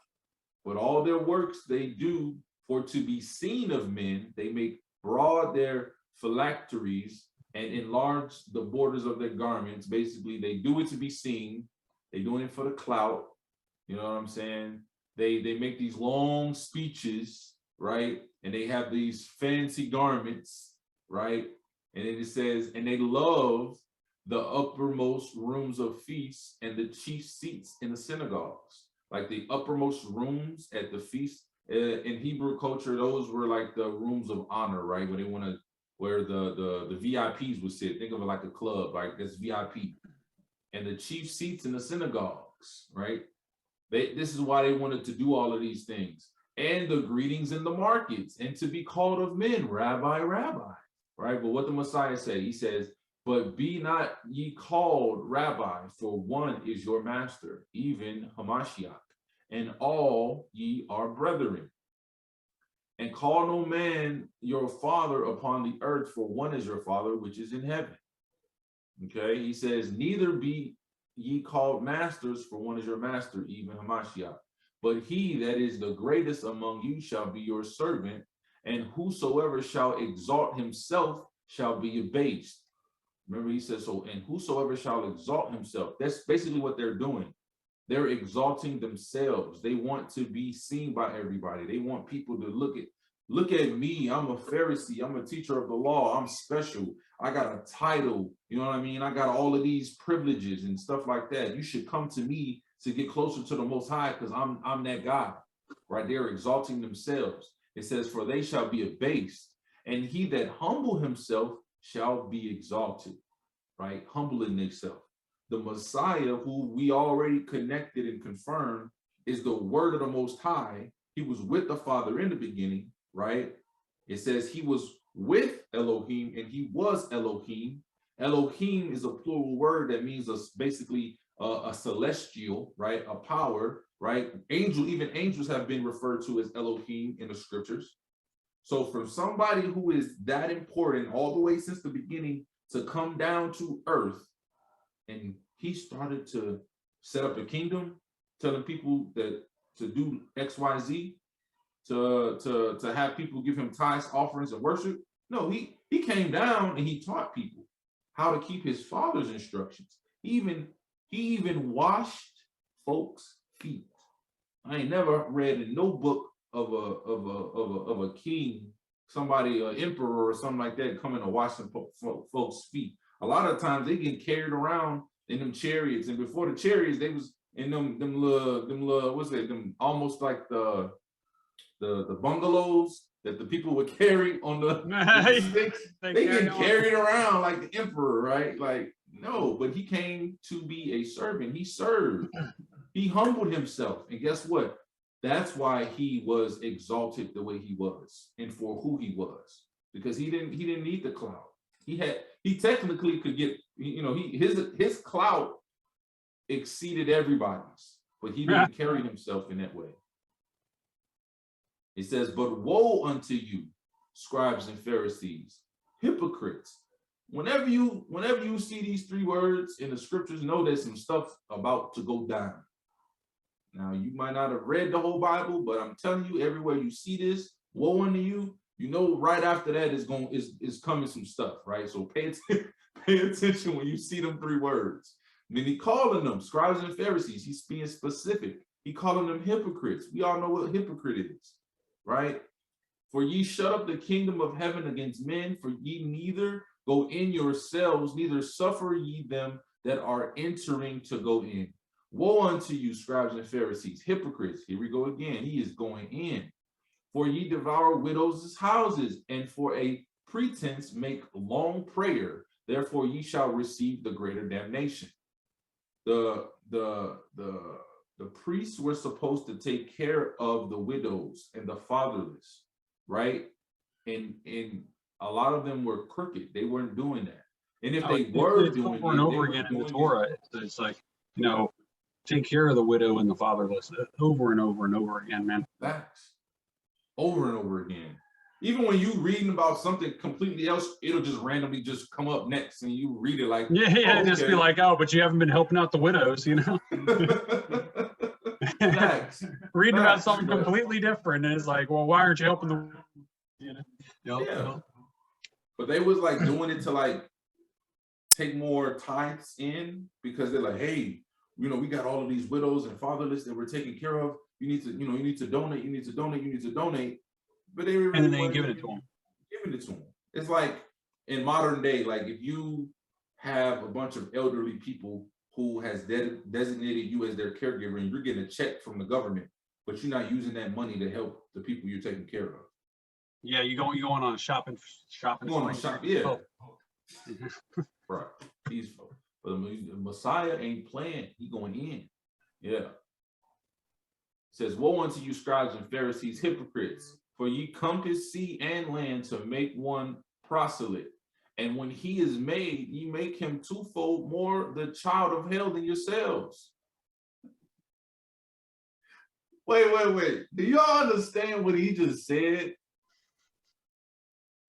"But all their works they do for to be seen of men, they make broad their phylacteries and enlarge the borders of their garments." Basically, they do it to be seen. They're doing it for the clout. You know what I'm saying? They make these long speeches, right? And they have these fancy garments, right? And then it says, "And they love the uppermost rooms of feasts and the chief seats in the synagogues." Like the uppermost rooms at the feast. In Hebrew culture, those were like the rooms of honor, right? Where the VIPs would sit. Think of it like a club, like that's VIP. And the chief seats in the synagogues, right? This is why they wanted to do all of these things. And the greetings in the markets, and to be called of men, Rabbi, Rabbi, right? But what the Messiah said, he says, "But be not ye called Rabbi, for one is your master, even Hamashiach, and all ye are brethren. And call no man your father upon the earth, for one is your Father which is in heaven." Okay, he says, "Neither be ye called masters, for one is your master, even Hamashiach. But he that is the greatest among you shall be your servant, and whosoever shall exalt himself shall be abased." Remember, he says, and whosoever shall exalt himself. That's basically what they're doing. They're exalting themselves. They want to be seen by everybody. They want people to look at me. I'm a Pharisee. I'm a teacher of the law. I'm special. I got a title. You know what I mean? I got all of these privileges and stuff like that. You should come to me to get closer to the Most High because I'm that guy. Right? They're exalting themselves. It says, "For they shall be abased, and he that humble himself shall be exalted." Right? Humbling themselves. The Messiah, who we already connected and confirmed, is the word of the Most High. He was with the Father in the beginning, right? It says he was with Elohim, and he was Elohim. Elohim is a plural word that means basically a celestial, right? A power, right? Even angels have been referred to as Elohim in the scriptures. So from somebody who is that important all the way since the beginning to come down to earth, and he started to set up a kingdom, telling people that to do X, Y, Z, to have people give him tithes, offerings, and worship. No, he came down and he taught people how to keep his father's instructions. He even washed folks' feet. I ain't never read in no book of a king, somebody, an emperor or something like that, coming to wash some folks' feet. A lot of times they get carried around in them chariots, and before the chariots, they was in them little what's it? Them almost like the bungalows that the people would carry on the sticks. They get carried around like the emperor, right? Like, no, but he came to be a servant. He served. He humbled himself, and guess what? That's why he was exalted the way he was, and for who he was, because he didn't need the clout. He technically could get, his clout exceeded everybody's, but he didn't carry himself in that way. It says, but woe unto you, scribes and Pharisees, hypocrites. Whenever you see these three words in the scriptures, know there's some stuff about to go down. Now, you might not have read the whole Bible, but I'm telling you, everywhere you see this, woe unto you, right after that is coming some stuff, right? So pay attention when you see them three words. And then he calling them scribes and Pharisees. He's being specific. He calling them hypocrites. We all know what a hypocrite is, right? For ye shut up the kingdom of heaven against men, for ye neither go in yourselves, neither suffer ye them that are entering to go in. Woe unto you, scribes and Pharisees, hypocrites. Here we go again. He is going in. For ye devour widows' houses, and for a pretense make long prayer. Therefore ye shall receive the greater damnation. The priests were supposed to take care of the widows and the fatherless, right? And a lot of them were crooked. They weren't doing that. And if they were doing over and over again in the Torah, it's like, take care of the widow and the fatherless over and over and over again, man. Facts. Over and over again. Even when you reading about something completely else, it'll just randomly just come up next, and you read it like, just be like, oh, but you haven't been helping out the widows, Facts. Reading about something completely different, and it's like, well, why aren't you helping the? Yeah. But they was like doing it to like take more tithes in, because they're like, hey, we got all of these widows and fatherless that we're taking care of. You need to donate. But they really, and then they ain't giving it to them. It's like in modern day, like if you have a bunch of elderly people who has designated you as their caregiver, and you're getting a check from the government, but you're not using that money to help the people you're taking care of. Yeah, you going on a shopping. Going on shop, yeah. Oh. Right. Peaceful. But the Messiah ain't playing. He going in. Yeah. It says, woe unto you, scribes and Pharisees, hypocrites, for ye compass sea and land to make one proselyte. And when he is made, ye make him twofold more the child of hell than yourselves. Wait. Do y'all understand what he just said?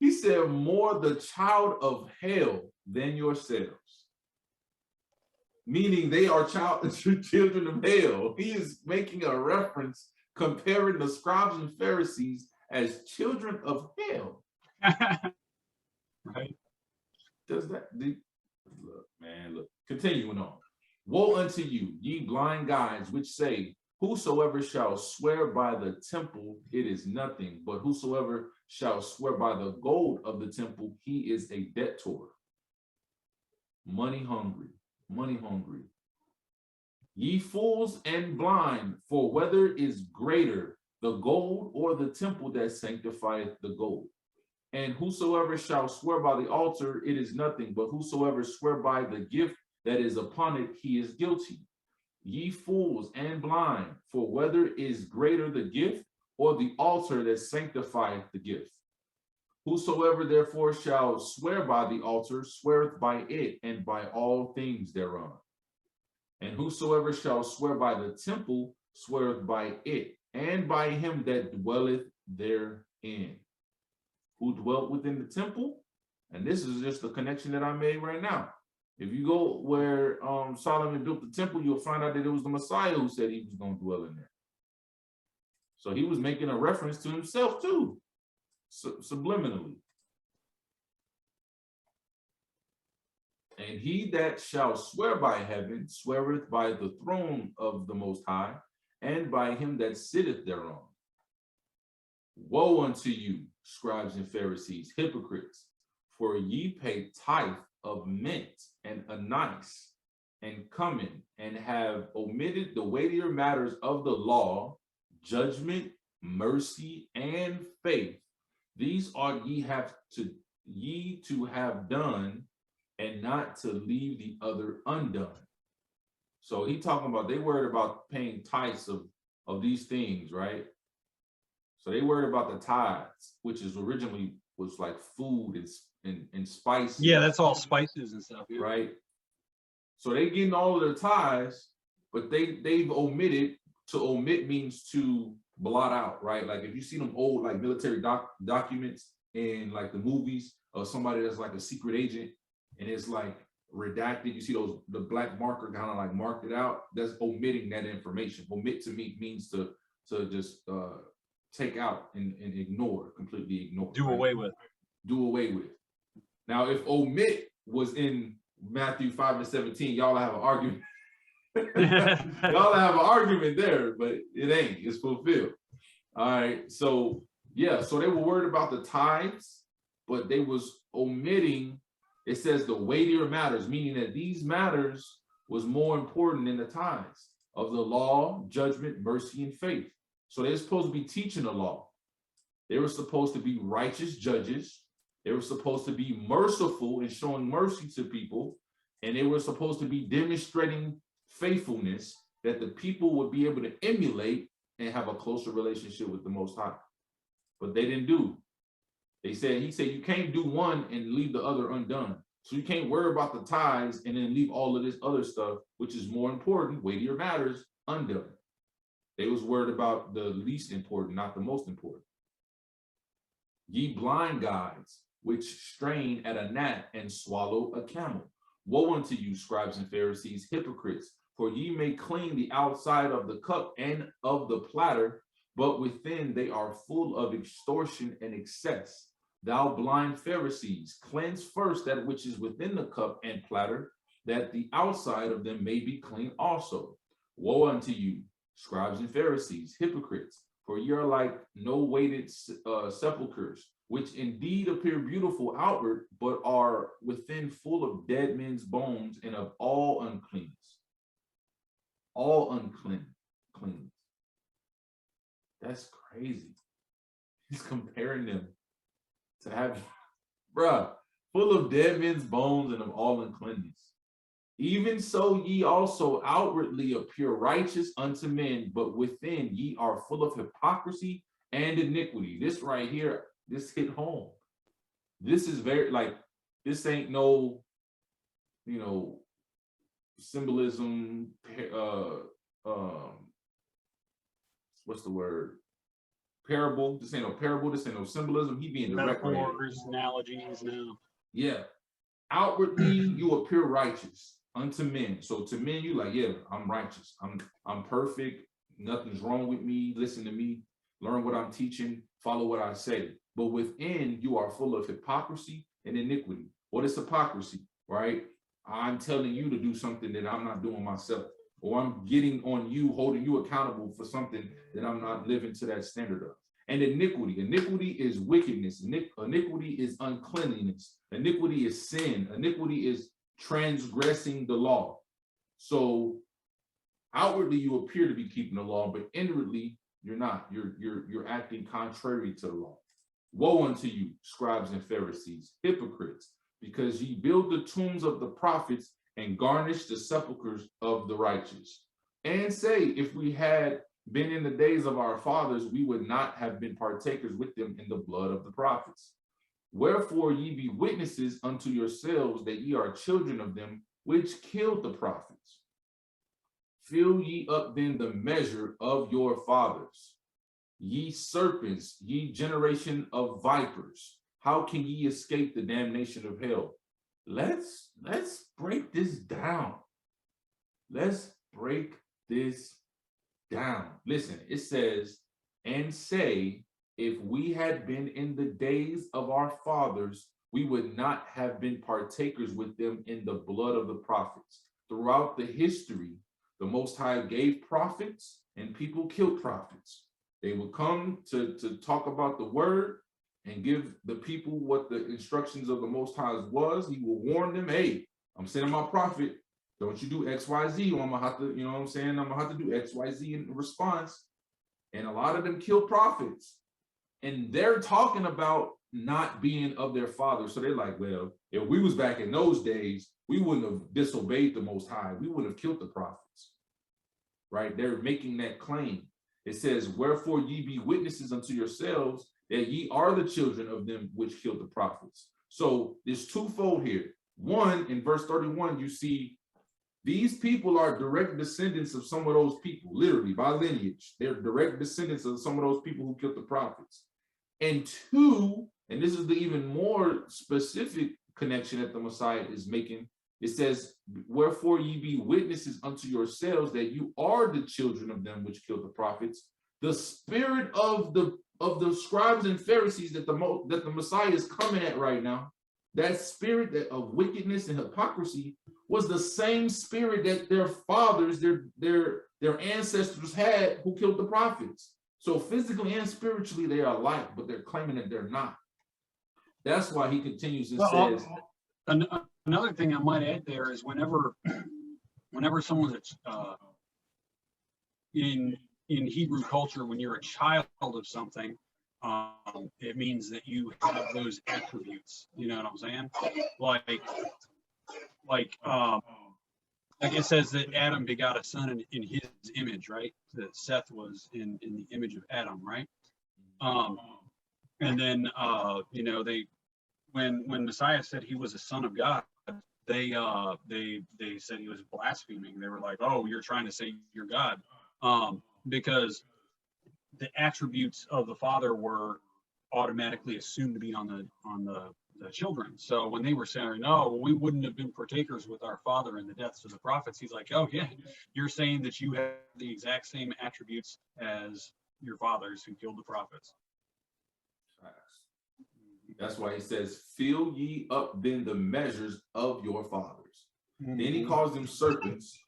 He said, more the child of hell than yourselves. Meaning they are children of hell. He is making a reference, comparing the scribes and Pharisees as children of hell. Right? Does that look, continuing on. Woe unto you, ye blind guides, which say, whosoever shall swear by the temple, it is nothing, but whosoever shall swear by the gold of the temple, he is a debtor. Money hungry. Ye fools and blind, for whether is greater, the gold or the temple that sanctifieth the gold? And whosoever shall swear by the altar, it is nothing, but whosoever swear by the gift that is upon it, he is guilty. Ye fools and blind, for whether is greater the gift or the altar that sanctifieth the gift? Whosoever therefore shall swear by the altar sweareth by it and by all things thereon. And whosoever shall swear by the temple sweareth by it and by him that dwelleth therein. Who dwelt within the temple? And this is just the connection that I made right now. If you go where Solomon built the temple, you'll find out that it was the Messiah who said he was going to dwell in there. So he was making a reference to himself too, subliminally. And he that shall swear by heaven sweareth by the throne of the Most High, and by him that sitteth thereon. Woe unto you, scribes and Pharisees, hypocrites, for ye pay tithe of mint and anise and cumin, and have omitted the weightier matters of the law, judgment, mercy, and faith. These ought ye to have done, and not to leave the other undone. So he talking about they worried about paying tithes of these things, right? So they worried about the tithes, which is originally was like food and spices. Yeah, that's all spices and stuff. Yeah. Right. So they getting all of their tithes, but they've omitted. To omit means to blot out, right? Like if you see them old like military documents in like the movies of somebody that's like a secret agent and it's like redacted, you see the black marker kind of like marked it out. That's omitting that information. Omit to me means to just take out and ignore, completely ignore. Do away with. Do away with. Now, if omit was in Matthew 5:17, y'all have an argument. Y'all have an argument there, but it ain't. It's fulfilled. All right. So yeah. So they were worried about the tithes, but they was omitting. It says the weightier matters, meaning that these matters was more important than the tithes of the law, judgment, mercy, and faith. So they're supposed to be teaching the law. They were supposed to be righteous judges. They were supposed to be merciful and showing mercy to people. And they were supposed to be demonstrating faithfulness that the people would be able to emulate and have a closer relationship with the Most High. But they didn't do. He said you can't do one and leave the other undone. So you can't worry about the tithes and then leave all of this other stuff, which is more important, weightier matters, undone. They was worried about the least important, not the most important. Ye blind guides, which strain at a gnat and swallow a camel. Woe unto you, scribes and Pharisees, hypocrites, for ye may clean the outside of the cup and of the platter, but within they are full of extortion and excess. Thou blind Pharisees, cleanse first that which is within the cup and platter, that the outside of them may be clean also. Woe unto you, scribes and Pharisees, hypocrites, for ye are like no weighted sepulchres, which indeed appear beautiful outward, but are within full of dead men's bones and of all uncleanness. All uncleanness. That's crazy. He's comparing them to have, bruh, full of dead men's bones and of all uncleanness. Even so ye also outwardly appear righteous unto men, but within ye are full of hypocrisy and iniquity. This right here, this hit home. This is very, like, this ain't no, symbolism, what's the word? Parable. This ain't no parable. This ain't no symbolism. He being direct. Metaphors, analogies, no. Yeah. Outwardly, you appear righteous unto men. So to men, you like, yeah, I'm righteous. I'm perfect. Nothing's wrong with me. Listen to me. Learn what I'm teaching. Follow what I say. But within, you are full of hypocrisy and iniquity. What is hypocrisy, right? I'm telling you to do something that I'm not doing myself. Or I'm getting on you, holding you accountable for something that I'm not living to that standard of. And iniquity. Iniquity is wickedness. Iniquity is uncleanliness. Iniquity is sin. Iniquity is transgressing the law. So outwardly you appear to be keeping the law, but inwardly you're not. You're acting contrary to the law. Woe unto you, scribes and Pharisees, hypocrites, because ye build the tombs of the prophets and garnish the sepulchres of the righteous. And say, if we had been in the days of our fathers, we would not have been partakers with them in the blood of the prophets. Wherefore ye be witnesses unto yourselves that ye are children of them which killed the prophets. Fill ye up then the measure of your fathers. Ye serpents, ye generation of vipers, how can ye escape the damnation of hell? Let's break this down. Let's break this down. Listen, it says, and say, if we had been in the days of our fathers, we would not have been partakers with them in the blood of the prophets. Throughout the history, the Most High gave prophets and people killed prophets. They would come to talk about the word and give the people what the instructions of the Most High was. He will warn them, hey, I'm sending my prophet. Don't you do X, Y, Z, or I'm gonna have to, you know what I'm saying? I'm gonna have to do X, Y, Z in response. And a lot of them kill prophets. And they're talking about not being of their father. So they're like, well, if we was back in those days, we wouldn't have disobeyed the Most High. We wouldn't have killed the prophets, right? They're making that claim. It says, wherefore ye be witnesses unto yourselves that ye are the children of them which killed the prophets. So there's twofold here. One, in verse 31, you see these people are direct descendants of some of those people, literally by lineage. They're direct descendants of some of those people who killed the prophets. And two, and this is the even more specific connection that the Messiah is making, it says, wherefore ye be witnesses unto yourselves that you are the children of them which killed the prophets. The spirit of the scribes and Pharisees that the Messiah is coming at right now, that spirit of wickedness and hypocrisy was the same spirit that their fathers, their ancestors had who killed the prophets. So physically and spiritually they are alike, but they're claiming that they're not. That's why he continues and says. Another thing I might add there is whenever someone's in Hebrew culture, when you're a child of something, it means that you have those attributes. You know what I'm saying? Like it says that Adam begot a son in his image, right? That Seth was in the image of Adam, right? And then you know, when Messiah said he was a son of God, they said he was blaspheming. They were like, oh, you're trying to say you're God, because the attributes of the Father were automatically assumed to be on the children. So when they were saying, no, we wouldn't have been partakers with our father in the deaths of the prophets, he's like, oh yeah, you're saying that you have the exact same attributes as your fathers who killed the prophets. That's why he says, fill ye up then the measures of your fathers. Then he calls them serpents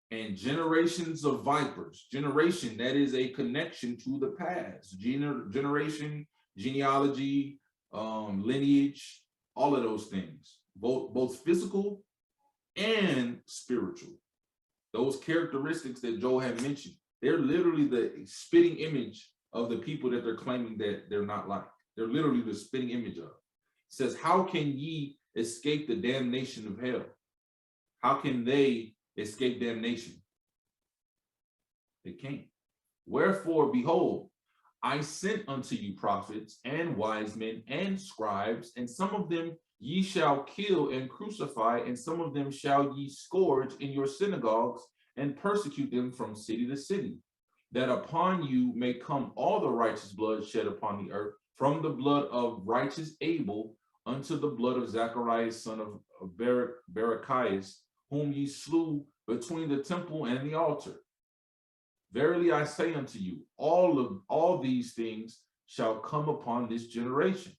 and generations of vipers. Generation, that is a connection to the past. Generation, genealogy, lineage, all of those things, both physical and spiritual. Those characteristics that Joel had mentioned, they're literally the spitting image of the people that they're claiming that they're not like. They're literally the spitting image of. It says, how can ye escape the damnation of hell? How can they escape damnation? They can't. Wherefore, behold, I sent unto you prophets and wise men and scribes, and some of them ye shall kill and crucify, and some of them shall ye scourge in your synagogues and persecute them from city to city, that upon you may come all the righteous blood shed upon the earth, from the blood of righteous Abel unto the blood of Zacharias, son of Barachias, whom ye slew between the temple and the altar. Verily I say unto you, all these things shall come upon this generation.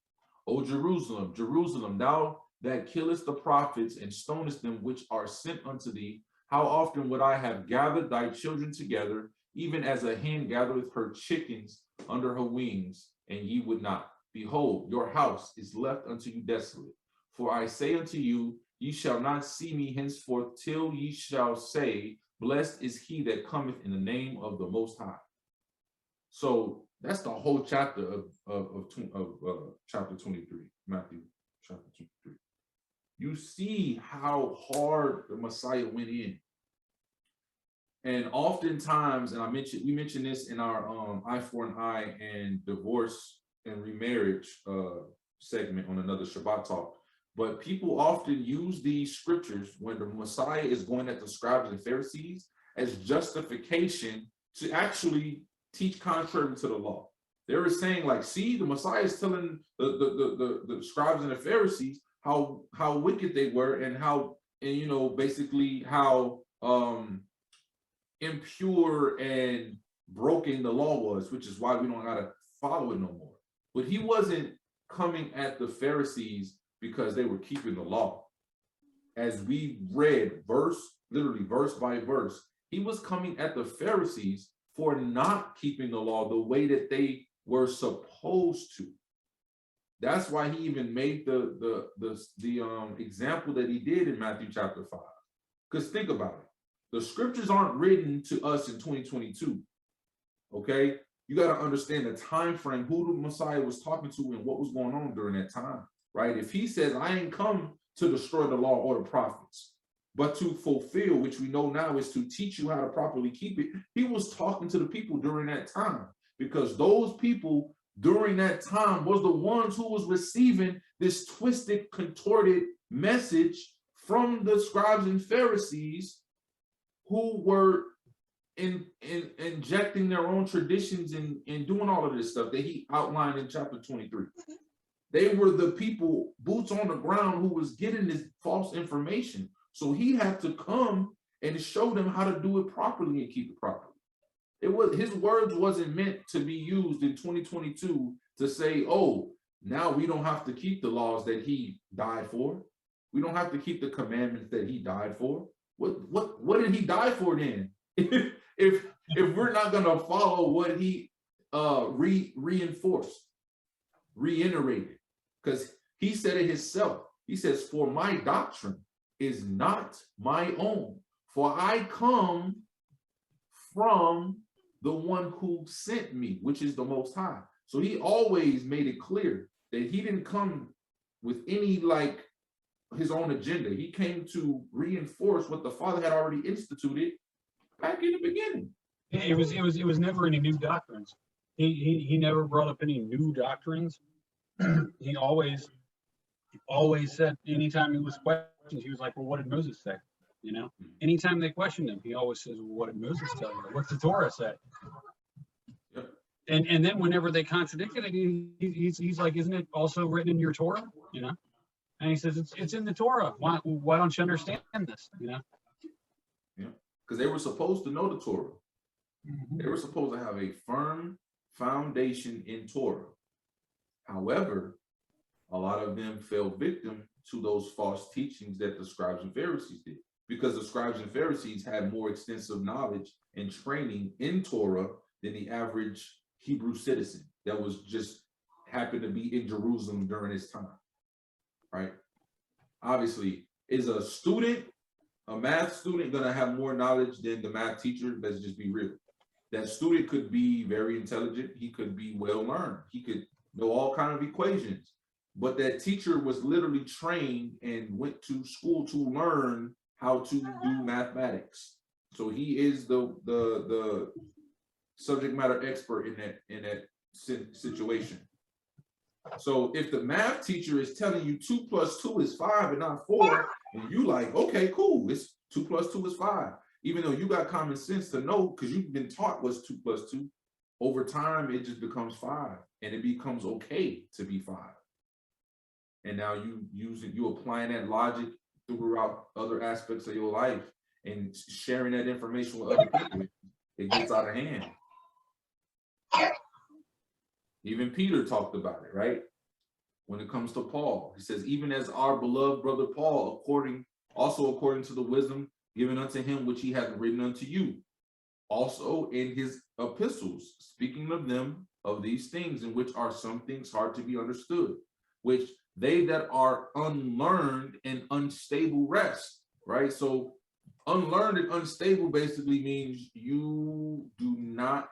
O Jerusalem, Jerusalem, thou that killest the prophets and stonest them which are sent unto thee, how often would I have gathered thy children together, even as a hen gathereth her chickens under her wings, and ye would not. Behold, your house is left unto you desolate. For I say unto you, ye shall not see me henceforth till ye shall say, blessed is he that cometh in the name of the Most High. So that's the whole chapter of chapter 23, Matthew chapter 23. You see how hard the Messiah went in. And oftentimes, and we mentioned this in our eye for an eye and divorce and remarriage segment on another Shabbat talk. But people often use these scriptures when the Messiah is going at the scribes and Pharisees as justification to actually teach contrary to the law. They were saying, like, see, the Messiah is telling the scribes and the Pharisees how wicked they were, and how, and you know, basically how impure and broken the law was, which is why we don't gotta follow it no more. But he wasn't coming at the Pharisees because they were keeping the law. As we read literally verse by verse, he was coming at the Pharisees for not keeping the law the way that they were supposed to. That's why he even made the example that he did in Matthew chapter 5. Because think about it. The scriptures aren't written to us in 2022. Okay? You got to understand the time frame, who the Messiah was talking to and what was going on during that time, right? If he says, I ain't come to destroy the law or the prophets, but to fulfill, which we know now is to teach you how to properly keep it, he was talking to the people during that time, because those people during that time was the ones who was receiving this twisted, contorted message from the scribes and Pharisees, who were injecting their own traditions and doing all of this stuff that he outlined in chapter 23. They were the people, boots on the ground, who was getting this false information. So he had to come and show them how to do it properly and keep it properly. His words wasn't meant to be used in 2022 to say, oh, now we don't have to keep the laws that he died for. We don't have to keep the commandments that he died for. What did he die for then? if we're not going to follow what he reinforced, reiterated, because he said it himself. He says, for my doctrine is not my own, for I come from the one who sent me, which is the Most High. So he always made it clear that he didn't come with any like his own agenda. He came to reinforce what the Father had already instituted back in the beginning. It was never any new doctrines. He never brought up any new doctrines. He always said, anytime he was questioned, he was like, well, what did Moses say? You know, anytime they questioned him, he always says, well, what did Moses tell you? What's the Torah say? Yep. And then whenever they contradicted it, he's like, isn't it also written in your Torah? You know, and he says, it's in the Torah. Why don't you understand this? You know? Yeah, because they were supposed to know the Torah. Mm-hmm. They were supposed to have a firm foundation in Torah. However, a lot of them fell victim to those false teachings that the scribes and Pharisees did, because the scribes and Pharisees had more extensive knowledge and training in Torah than the average Hebrew citizen that was just happened to be in Jerusalem during his time, right? Obviously, is a math student going to have more knowledge than the math teacher? Let's just be real. That student could be very intelligent. He could be well learned. He could know all kinds of equations. But that teacher was literally trained and went to school to learn how to do mathematics. So he is the subject matter expert in that situation. So if the math teacher is telling you 2 + 2 is 5 and not 4, and you like, okay, cool, it's 2 + 2 is 5. Even though you got common sense to know, because you've been taught what's 2 + 2, over time it just becomes 5, and it becomes okay to be 5. And now you applying that logic throughout other aspects of your life and sharing that information with other people, it gets out of hand. Even Peter talked about it, right? When it comes to Paul, he says, even as our beloved brother Paul, according to the wisdom given unto him, which he hath written unto you, also in his epistles, speaking of them, of these things, in which are some things hard to be understood, which they that are unlearned and unstable rest, right? So unlearned and unstable basically means you do not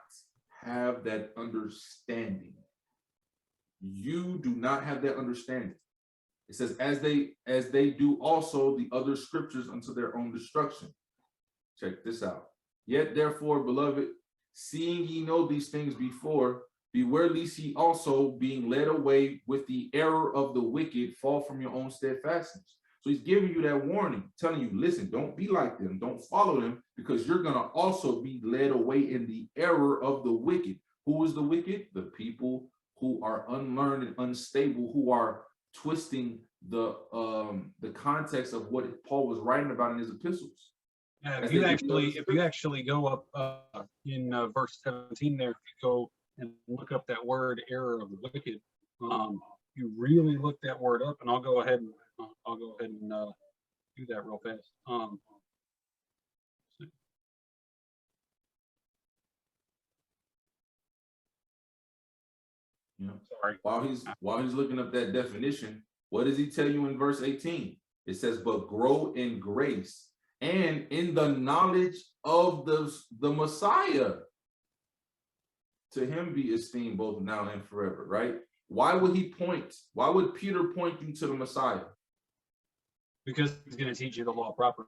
have that understanding. You do not have that understanding. It says, as they do also the other scriptures unto their own destruction. Check this out. Yet therefore, beloved, seeing ye know these things before, Beware lest ye also, being led away with the error of the wicked, fall from your own steadfastness. So he's giving you that warning, telling you, listen, don't be like them, don't follow them, because you're going to also be led away in the error of the wicked. Who is the wicked? The people who are unlearned and unstable, who are twisting the context of what Paul was writing about in his epistles. If you actually go up in verse 17 there, if you go and look up that word error of the wicked, you really look that word up, and I'll go ahead and do that real fast. Sorry. While he's looking up that definition, what does he tell you in verse 18? It says, but grow in grace and in the knowledge of the Messiah. To him be esteemed both now and forever, right? Why would Peter point you to the Messiah? Because he's going to teach you the law properly.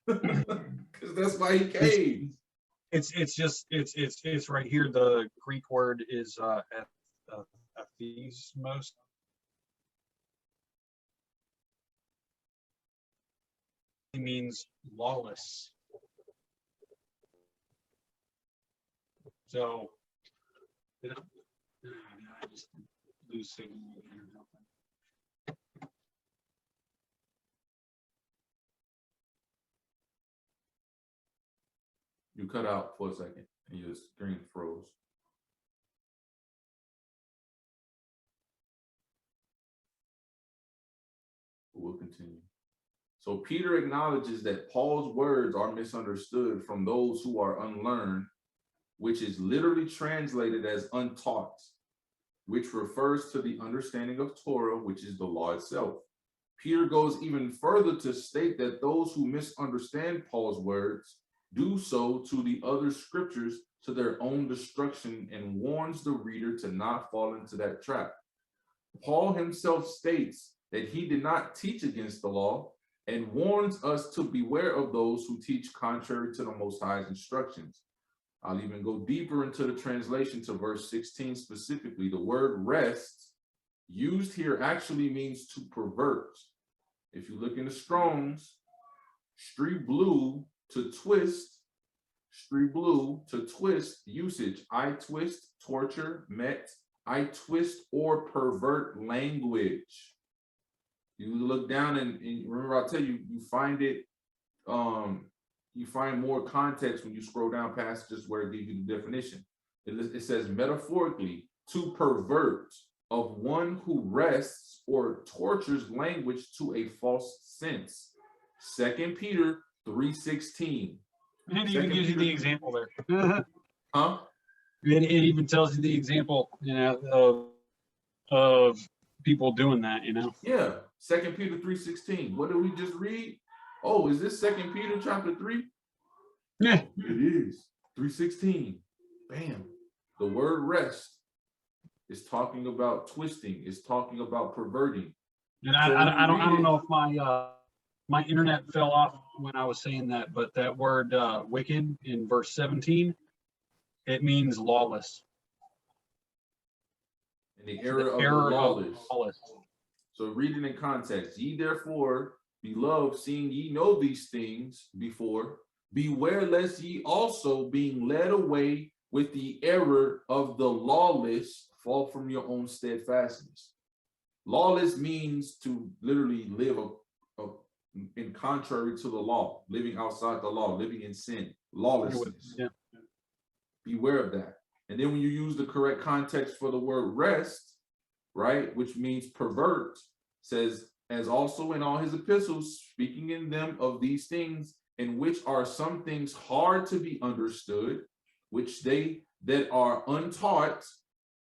Because that's why he came. It's right here. The Greek word is aphismos. It means lawless. So I just lose signal here. You cut out for a second and your screen froze. We'll continue. So Peter acknowledges that Paul's words are misunderstood from those who are unlearned, which is literally translated as untaught, which refers to the understanding of Torah, which is the law itself. Peter goes even further to state that those who misunderstand Paul's words do so to the other scriptures to their own destruction, and warns the reader to not fall into that trap. Paul himself states that he did not teach against the law, and warns us to beware of those who teach contrary to the Most High's instructions. I'll even go deeper into the translation to verse 16 specifically. The word rest used here actually means to pervert. If you look in the Strong's, blue to twist usage. I twist, torture, met, I twist or pervert language. You look down and remember, I'll tell you, you find it, you find more context when you scroll down past just where it gives you the definition. It says metaphorically, to pervert, of one who wrests or tortures language to a false sense. 2 Peter 3:16. It even gives you the example there. Huh? It even tells you the example, of people doing that, Yeah, 2 Peter 3:16. What did we just read? Oh, is this 2 Peter chapter 3? Yeah. It is. 3:16. Bam. The word rest is talking about twisting, is talking about perverting. And I don't know if my internet fell off when I was saying that, but that word wicked in verse 17, it means lawless. In the error of the lawless. So read it in context. Ye therefore, beloved, seeing ye know these things before, beware lest ye also, being led away with the error of the lawless, fall from your own steadfastness. Lawless means to literally live in contrary to the law, living outside the law, living in sin, lawlessness. Yeah. Beware of that. And then when you use the correct context for the word rest, right, which means pervert, says, as also in all his epistles, speaking in them of these things, in which are some things hard to be understood, which they that are untaught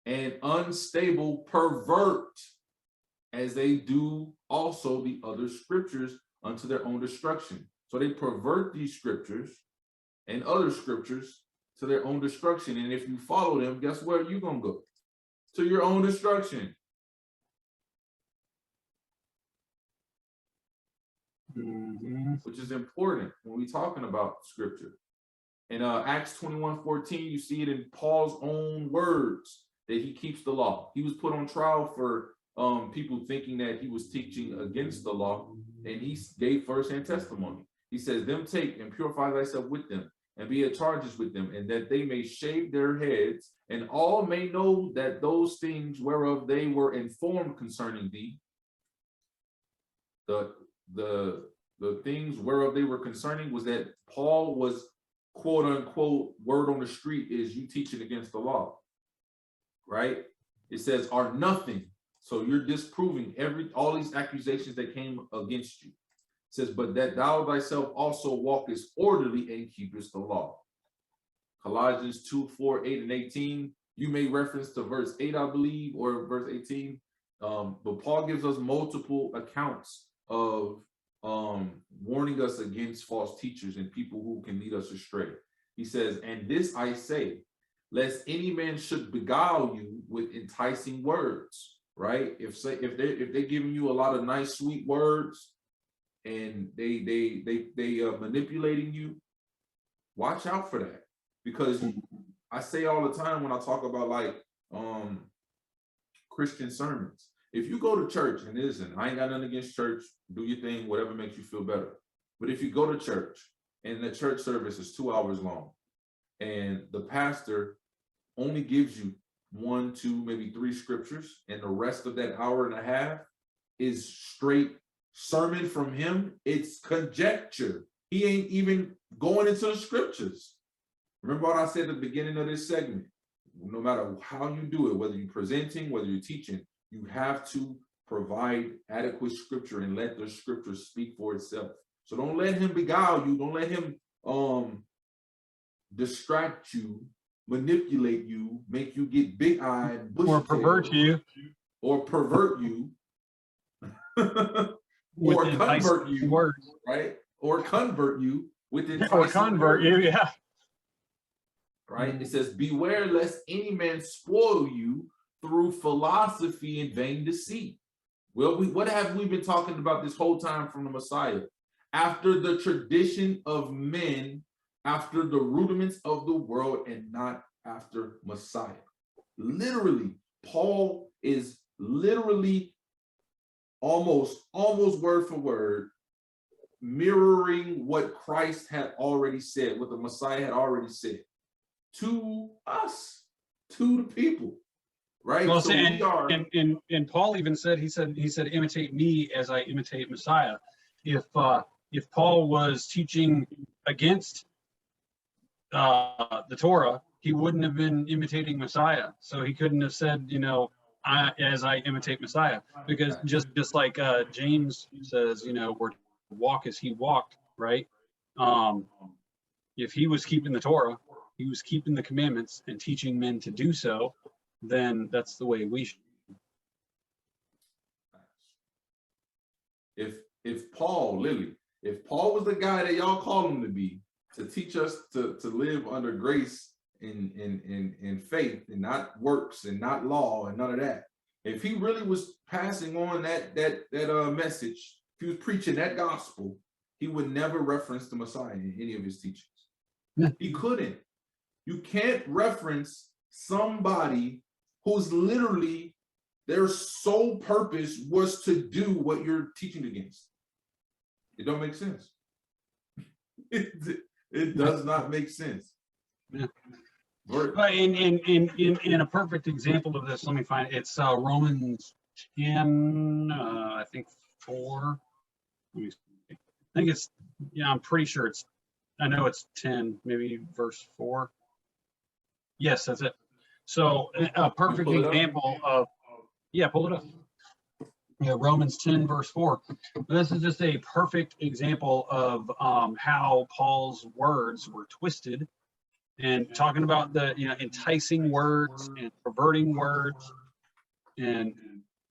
and unstable pervert, as they do also the other scriptures unto their own destruction. So they pervert these scriptures and other scriptures to their own destruction. And if you follow them, guess where you're going to go? To your own destruction. Mm-hmm. Which is important when we're talking about scripture. In Acts 21:14, you see it in Paul's own words that he keeps the law. He was put on trial for people thinking that he was teaching against the law, and he gave firsthand testimony. He says, them take and purify thyself with them, and be at charges with them, and that they may shave their heads, and all may know that those things whereof they were informed concerning thee, the things whereof they were concerning was that Paul was, quote unquote, word on the street is you teaching against the law, right? It says are nothing. So you're disproving all these accusations that came against you. It says, but that thou thyself also walkest orderly and keepest the law. Colossians 2:4, 8, and 18. You may reference to verse 8, I believe, or verse 18. But Paul gives us multiple accounts of warning us against false teachers and people who can lead us astray. He says, and this I say, lest any man should beguile you with enticing words, right? If they're giving you a lot of nice, sweet words, and they manipulating you, watch out for that. Because I say all the time when I talk about like Christian sermons, if you go to church, and listen, I ain't got nothing against church, do your thing, whatever makes you feel better. But if you go to church and the church service is 2 hours long, and the pastor only gives you 1, 2, maybe 3 scriptures, and the rest of that hour and a half is straight sermon from him, it's conjecture. He ain't even going into the scriptures. Remember what I said at the beginning of this segment? No matter how you do it, whether you're presenting, whether you're teaching, you have to provide adequate scripture and let the scripture speak for itself. So don't let him beguile you. Don't let him distract you, manipulate you, make you get big-eyed, or pervert you, or convert you, right? Or convert you with enticing words. Yeah. Right? It says, beware lest any man spoil you through philosophy and vain deceit. Well, what have we been talking about this whole time from the Messiah? After the tradition of men, after the rudiments of the world, and not after Messiah. Literally, Paul is literally almost word for word mirroring what Christ had already said, what the Messiah had already said to us, to the people, right? Well, so and Paul even said, he said, imitate me as I imitate Messiah. If Paul was teaching against the Torah, he wouldn't have been imitating Messiah. So he couldn't have said, as I imitate Messiah, because just like James says, we're to walk as he walked, right? If he was keeping the Torah, he was keeping the commandments and teaching men to do so, then that's the way we should. If Paul was the guy that y'all call him to be, to teach us to live under grace in faith and not works and not law and none of that, if he really was passing on that message, if he was preaching that gospel, he would never reference the Messiah in any of his teachings. He couldn't. You can't reference somebody who's literally, their sole purpose was to do what you're teaching against. It don't make sense. It does not make sense. Yeah. But in a perfect example of this, let me find it. It's Romans 10, I think 4. Let me see. I think it's, I'm pretty sure I know it's 10, maybe verse 4. Yes, that's it. So a perfect example of, pull it up. Yeah, Romans 10, verse 4. This is just a perfect example of how Paul's words were twisted, and talking about the enticing words and perverting words, and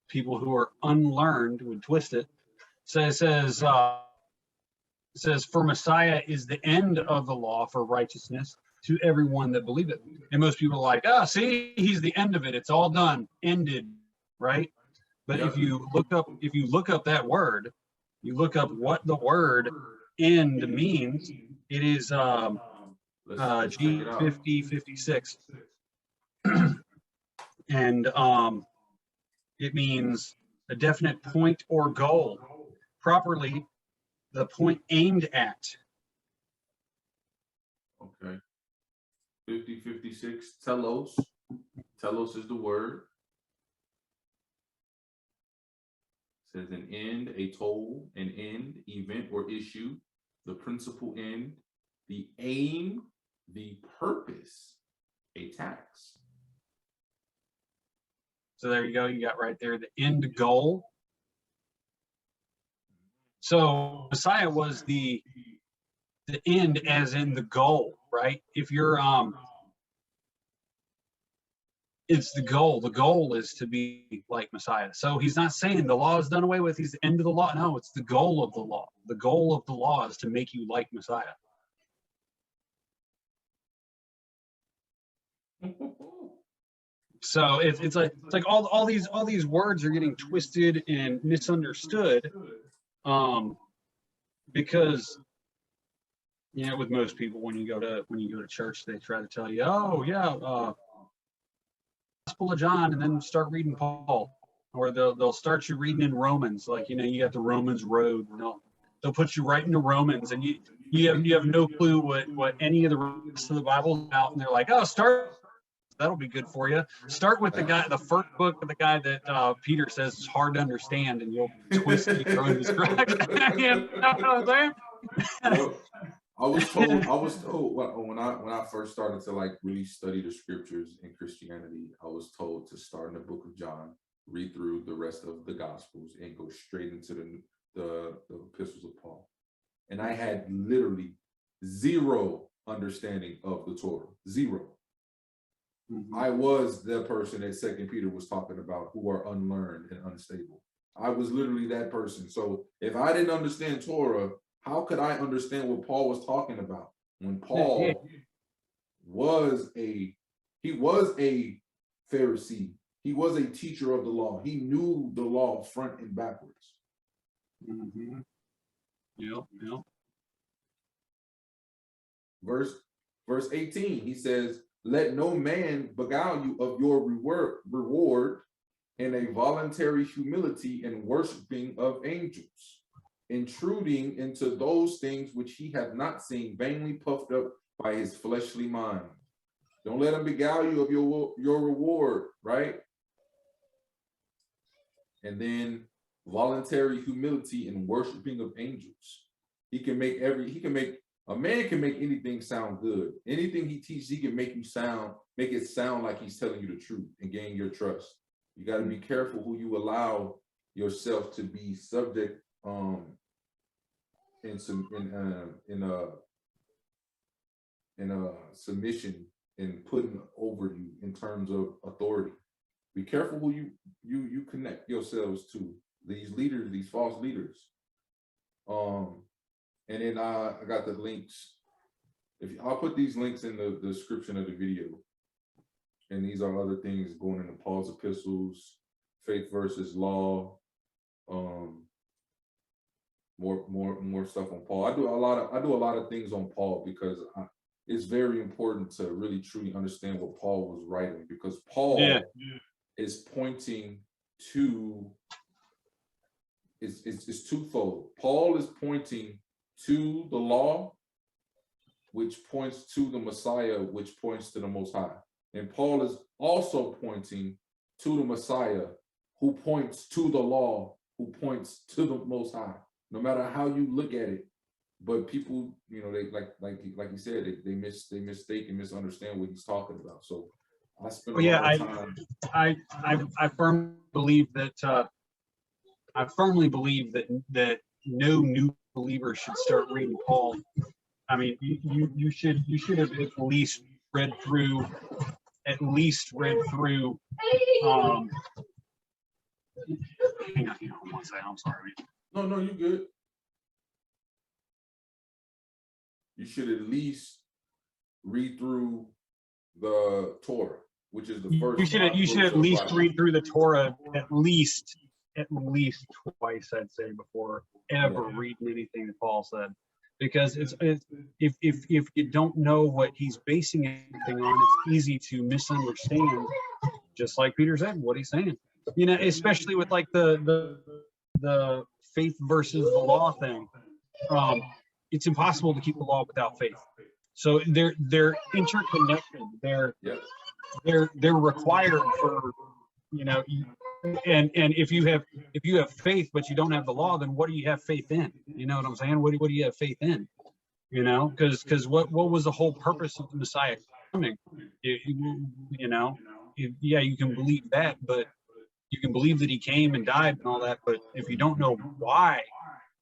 people who are unlearned would twist it. So it says, for Messiah is the end of the law for righteousness to everyone that believeth. And most people are like, see, he's the end of it. It's all done, ended, right? But if you look up that word, you look up what the word end means. It is Let's check it out. G5056. And it means a definite point or goal. Properly, the point aimed at. Okay. 5056, telos. Telos is the word. It says an end, a toll, an end, event or issue, the principal end, the aim, the purpose, a tax. So there you go. You got right there the end goal. So Messiah was the end, as in the goal, right? If you're it's the goal. The goal is to be like Messiah. So he's not saying the law is done away with. He's the end of the law. No, it's the goal of the law. The goal of the law is to make you like Messiah. So it's like all these words are getting twisted and misunderstood, because with most people when you go to church, they try to tell you, oh yeah, Gospel of John, and then start reading Paul, or they'll start you reading in Romans, like you got the Romans road, and they'll put you right into Romans, and you have no clue what any of the rest of the Bible is about, and they're like, oh, that'll be good for you. Start with the first book of the guy that Peter says is hard to understand, and you'll twist it and throw his crack. You know what I'm saying? I was told when I first started to like really study the scriptures in Christianity, I was told to start in the book of John, read through the rest of the Gospels, and go straight into the epistles of Paul. And I had literally zero understanding of the Torah, zero. Mm-hmm. I was the person that 2 Peter was talking about, who are unlearned and unstable. I was literally that person. So if I didn't understand Torah, how could I understand what Paul was talking about? When Paul was a Pharisee, he was a teacher of the law. He knew the law front and backwards. Mm-hmm. Yep. Verse 18, he says, let no man beguile you of your reward in a voluntary humility and worshiping of angels, intruding into those things which he hath not seen, vainly puffed up by his fleshly mind. Don't let him beguile you of your reward, right? And then voluntary humility and worshiping of angels. A man can make anything sound good. Anything he teaches, he can make it sound like he's telling you the truth and gain your trust. You got to be careful who you allow yourself to be subject in submission and putting over you in terms of authority. Be careful who you connect yourselves to. These leaders, these false leaders. And then I got the links. I'll put these links in the description of the video. And these are other things going into Paul's epistles, faith versus law, more stuff on Paul. I do a lot of things on Paul because it's very important to really truly understand what Paul was writing, because Paul is pointing to it's twofold. Paul is pointing to the law, which points to the Messiah, which points to the Most High. And Paul is also pointing to the Messiah, who points to the law, who points to the Most High. No matter how you look at it, but people, they like you said, they mistake and misunderstand what he's talking about. So I spend a lot of time. I firmly believe that. I firmly believe that no new believer should start reading Paul. I mean, you should have at least read through. Hang on one second. I'm sorry. No, you're good. You should at least read through the Torah, which is the first. You should at least read through the Torah at least twice, I'd say, before ever reading anything that Paul said. because it's if you don't know what he's basing anything on, it's easy to misunderstand. Just like Peter said, what he's saying, especially with like the faith versus the law thing. It's impossible to keep the law without faith. So they're interconnected. They're required for, and if you have faith but you don't have the law, then what do you have faith in? You know what I'm saying? What do you have faith in? Because what was the whole purpose of the Messiah coming? Yeah, you can believe that, but you can believe that he came and died and all that, but if you don't know why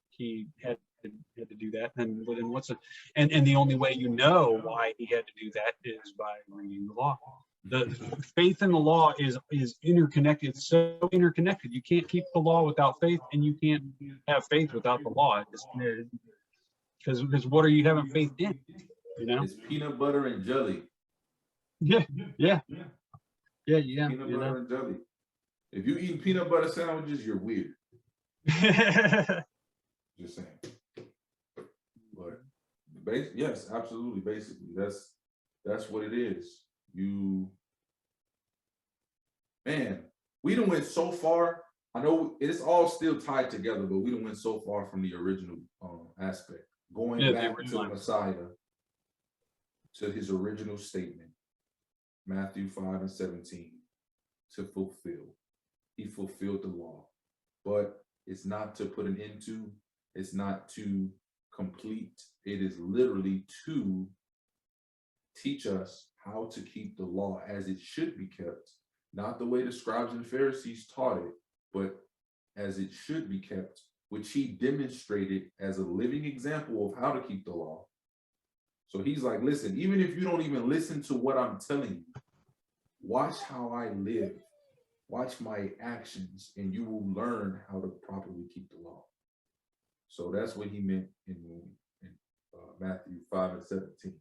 he had to do that, then what's it? And the only way you know why he had to do that is by reading the law. The faith in the law is interconnected. It's so interconnected. You can't keep the law without faith, and you can't have faith without the law. Because what are you having faith in? It's peanut butter and jelly. Yeah. Peanut butter and jelly. If you eat peanut butter sandwiches, you're weird. Just saying. But yes, absolutely. Basically, that's what it is. We done went so far. I know it's all still tied together, but we done went so far from the original aspect, going back to the Messiah, to his original statement, Matthew 5:17, to fulfill. He fulfilled the law, but it's not to put an end to. It's not to complete. It is literally to teach us how to keep the law as it should be kept, not the way the scribes and Pharisees taught it, but as it should be kept, which he demonstrated as a living example of how to keep the law. So he's like, listen, even if you don't even listen to what I'm telling you, watch how I live, watch my actions, and you will learn how to properly keep the law. So that's what he meant in Matthew 5:17.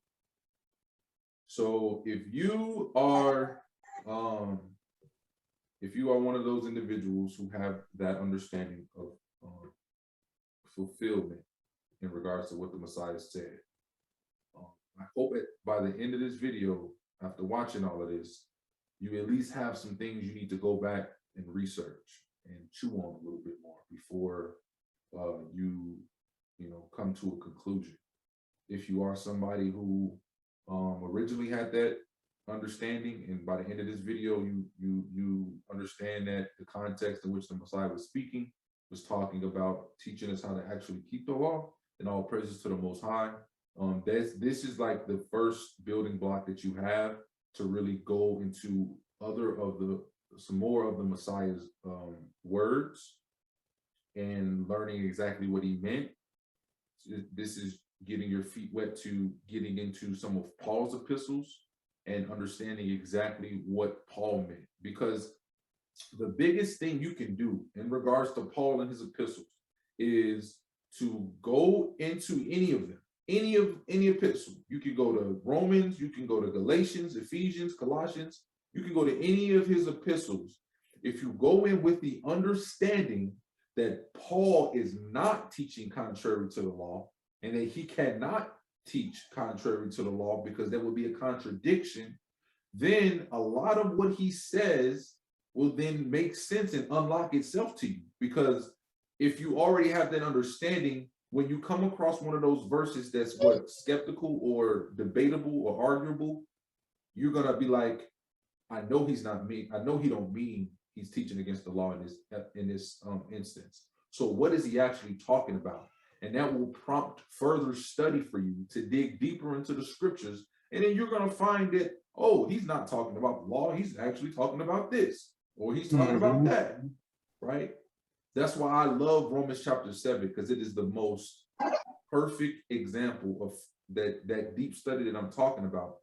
So if you are one of those individuals who have that understanding of fulfillment in regards to what the Messiah said, I hope that by the end of this video, after watching all of this, you at least have some things you need to go back and research and chew on a little bit more before you come to a conclusion. If you are somebody who originally had that understanding, and by the end of this video you understand that the context in which the Messiah was speaking was talking about teaching us how to actually keep the law, and all praises to the Most High. This is like the first building block that you have to really go into some more of the Messiah's words and learning exactly what he meant. This is getting your feet wet to getting into some of Paul's epistles and understanding exactly what Paul meant. Because the biggest thing you can do in regards to Paul and his epistles is to go into any of them, any epistle. You can go to Romans, you can go to Galatians, Ephesians, Colossians, you can go to any of his epistles. If you go in with the understanding that Paul is not teaching contrary to the law, and that he cannot teach contrary to the law because that would be a contradiction, then a lot of what he says will then make sense and unlock itself to you. Because if you already have that understanding, when you come across one of those verses that's skeptical or debatable or arguable, you're gonna be like, I know he's not mean. I know he don't mean he's teaching against the law in this instance. So what is he actually talking about? And that will prompt further study for you to dig deeper into the scriptures. And then you're going to find that, oh, he's not talking about the law. He's actually talking about this, or he's talking about that, right? That's why I love Romans chapter 7, because it is the most perfect example of that deep study that I'm talking about.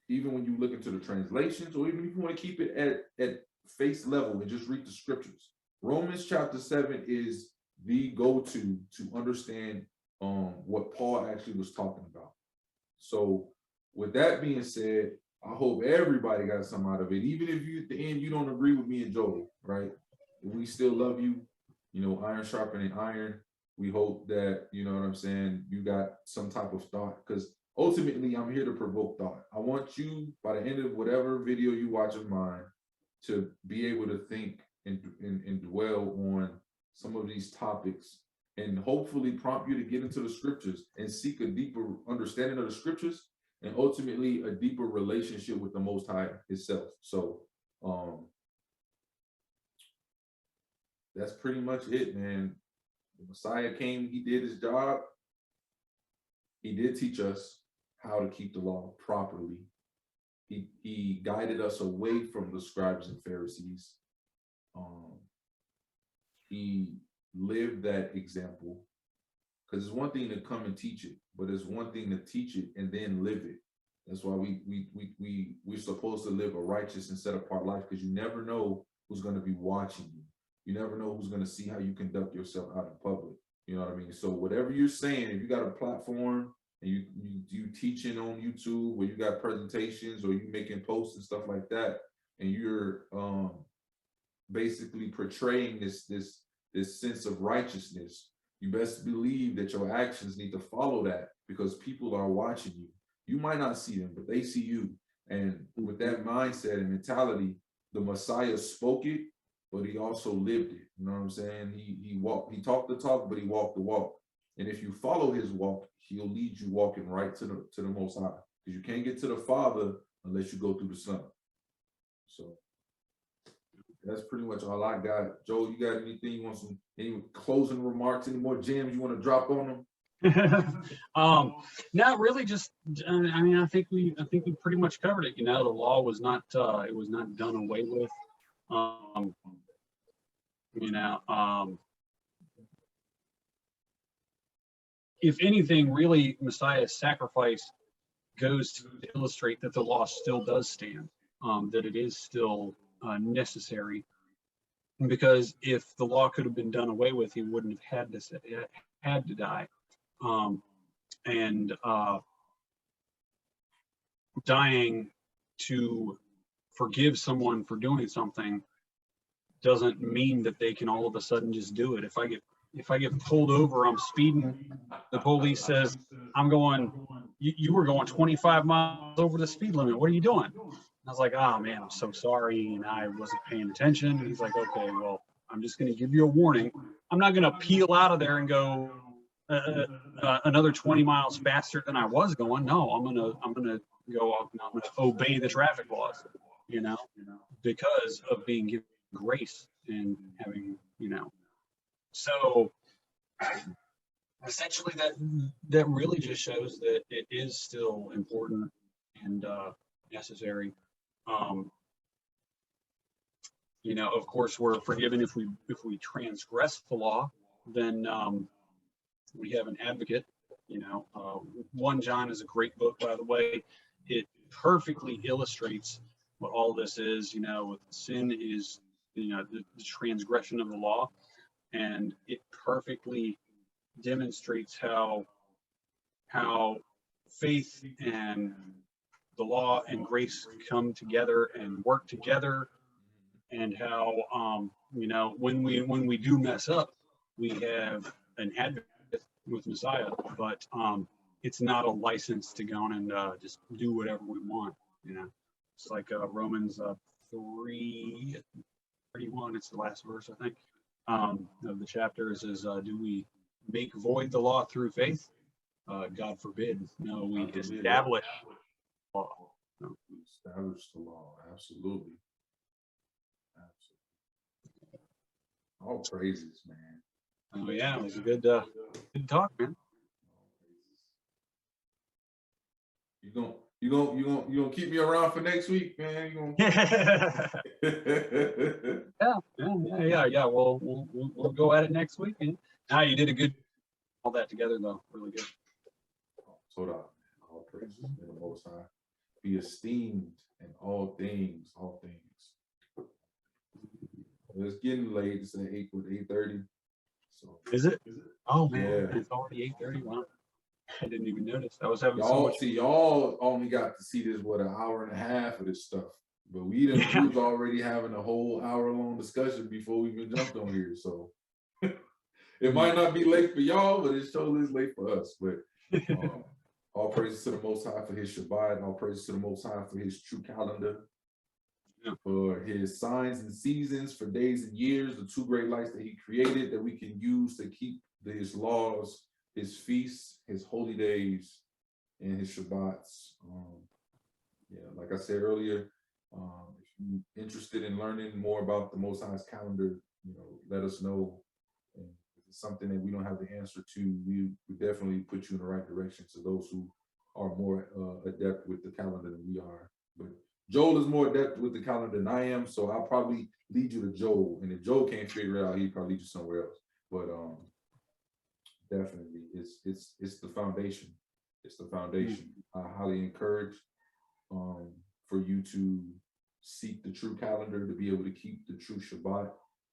Even when you look into the translations, or even if you want to keep it at face level and just read the scriptures, Romans chapter 7 is the go-to to understand what Paul actually was talking about. So with that being said, I hope everybody got something out of it. Even if you at the end you don't agree with me and Joel, right? We still love you. Iron sharpening iron. We hope that, you know what I'm saying, you got some type of thought, because ultimately I'm here to provoke thought. I want you, by the end of whatever video you watch of mine, to be able to think and dwell on some of these topics, and hopefully prompt you to get into the scriptures and seek a deeper understanding of the scriptures, and ultimately a deeper relationship with the Most High itself. So that's pretty much it, man. The Messiah came, he did his job. He did teach us how to keep the law properly. He guided us away from the scribes and Pharisees. He lived that example, because it's one thing to come and teach it, but it's one thing to teach it and then live it. That's why we're supposed to live a righteous and set apart life, because you never know who's going to be watching you. You never know who's going to see how you conduct yourself out in public. You know what I mean? So whatever you're saying, if you got a platform and you teaching on YouTube, or you got presentations, or you making posts and stuff like that, and you're basically portraying this sense of righteousness, you best believe that your actions need to follow that, because people are watching you. You might not see them, but they see you. And with that mindset and mentality, the Messiah spoke it, but he also lived it. You know what I'm saying? He talked the talk, but he walked the walk. And if you follow his walk, he'll lead you walking right to the Most High, because you can't get to the Father unless you go through the Son. So that's pretty much all I got. Joe, you got anything you want, any closing remarks, any more gems you want to drop on them? Not really. Just, I mean, I think we pretty much covered it. You know, the law was not, it was not done away with. You know, if anything, really, Messiah's sacrifice goes to illustrate that the law still does stand, that it is still necessary. Because if the law could have been done away with, he wouldn't have had to die. Dying to forgive someone for doing something doesn't mean that they can all of a sudden just do it. If I get pulled over, I'm speeding, the police says, you were going 25 miles over the speed limit. What are you doing? I was like, oh man, I'm so sorry, and I wasn't paying attention. And he's like, okay, well, I'm just going to give you a warning. I'm not going to peel out of there and go another 20 miles faster than I was going. No, I'm gonna obey the traffic laws, you know, because of being given grace and having, you know. So essentially that really just shows that it is still important and necessary. You know, of course, we're forgiven if we transgress the law. Then we have an advocate. You know, 1 John is a great book, by the way. It perfectly illustrates what all this is. You know, sin is, you know, the transgression of the law, and it perfectly demonstrates how faith and the law and grace come together and work together, and how you know, when we do mess up, we have an advocate with Messiah, but it's not a license to go on and just do whatever we want. You know, it's like Romans 3:31. It's the last verse, I think, of the chapter. It says, "Do we make void the law through faith? God forbid. No, we establish law." No. We establish the law. Absolutely. All praises, man. Oh yeah, it was a good talk, man. You gonna keep me around for next week, man? Yeah. We'll go at it next week. And now you did a good all that together though, really good. So that all praises to the Most High. Be esteemed in all things, It's getting late. It's at 8:30. So is it? Oh man, yeah. It's already 8:30. Wow. I didn't even notice. I was having y'all only got to see this, what, an hour and a half of this stuff. But we was already having a whole hour-long discussion before we even jumped on here. So It might not be late for y'all, but it surely is late for us. But all praises to the Most High for his Shabbat, and all praises to the Most High for his true calendar, for his signs and seasons, for days and years, the two great lights that he created that we can use to keep his laws, his feasts, his holy days, and his Shabbats. Yeah, like I said earlier, if you're interested in learning more about the Most High's calendar, let us know. And if it's something that we don't have the answer to, we definitely put you in the right direction to those who are more adept with the calendar than we are. But Joel is more adept with the calendar than I am, so I'll probably lead you to Joel. And if Joel can't figure it out, he'll probably lead you somewhere else. But definitely, it's the foundation. It's the foundation. I highly encourage for you to seek the true calendar, to be able to keep the true Shabbat,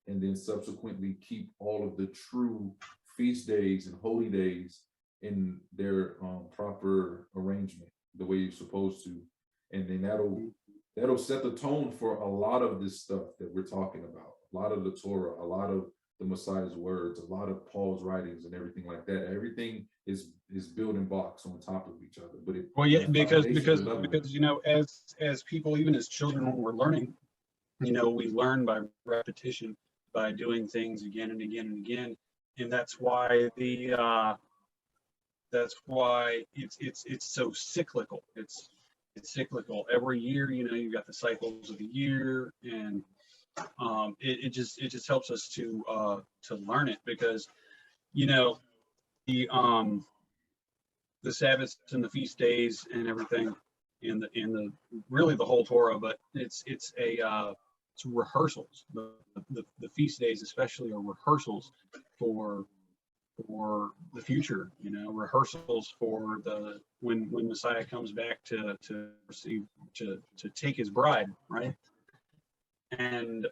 and then subsequently keep all of the true feast days and holy days in their proper arrangement, the way you're supposed to. And then that'll set the tone for a lot of this stuff that we're talking about. A lot of the Torah, a lot of the Messiah's words, a lot of Paul's writings and everything like that. Everything is building blocks on top of each other. But because as people, even as children, when we're learning, we learn by repetition, by doing things again and again and again, and that's why it's so cyclical. It's cyclical every year. You've got the cycles of the year, and it just helps us to learn it, because the Sabbaths and the feast days and everything in the really the whole Torah, but it's rehearsals. The feast days especially are rehearsals for the future, rehearsals for when Messiah comes back to take his bride, right? And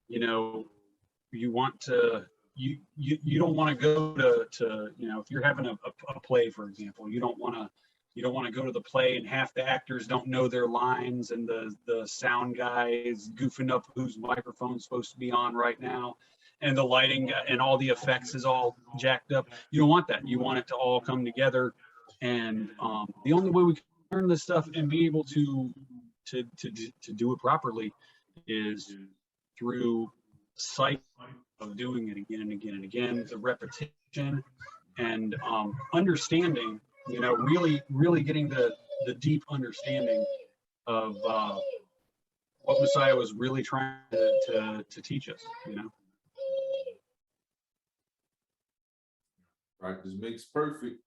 you want to you don't want to go to if you're having a play, for example, you don't want to go to the play and half the actors don't know their lines, and the sound guy is goofing up whose microphone's supposed to be on right now, and the lighting and all the effects is all jacked up. You don't want that. You want it to all come together. And the only way we can learn this stuff and be able to do it properly is through sight of doing it again and again and again, the repetition, and understanding, really getting the deep understanding of what Messiah was really trying to teach us, Practice makes perfect.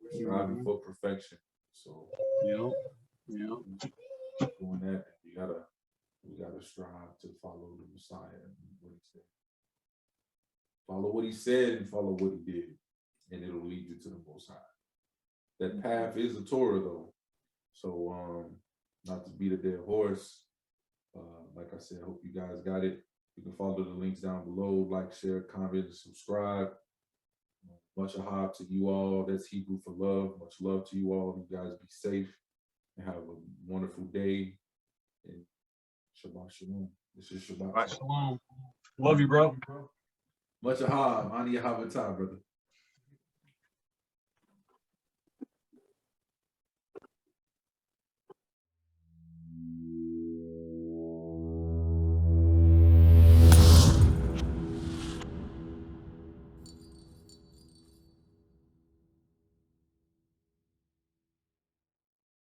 We're striving for perfection. So doing that, we gotta strive to follow the Messiah and what he said. Follow what he said and follow what he did, and it'll lead you to the Most High. That path is the Torah, though. So not to beat a dead horse, like I said, I hope you guys got it. You can follow the links down below, like, share, comment, and subscribe. Much ahab to you all. That's Hebrew for love. Much love to you all. You guys be safe and have a wonderful day. And Shabbat Shalom. This is Shabbat Shalom. Love you, bro. Much ahab. Ani ahavatai, brother.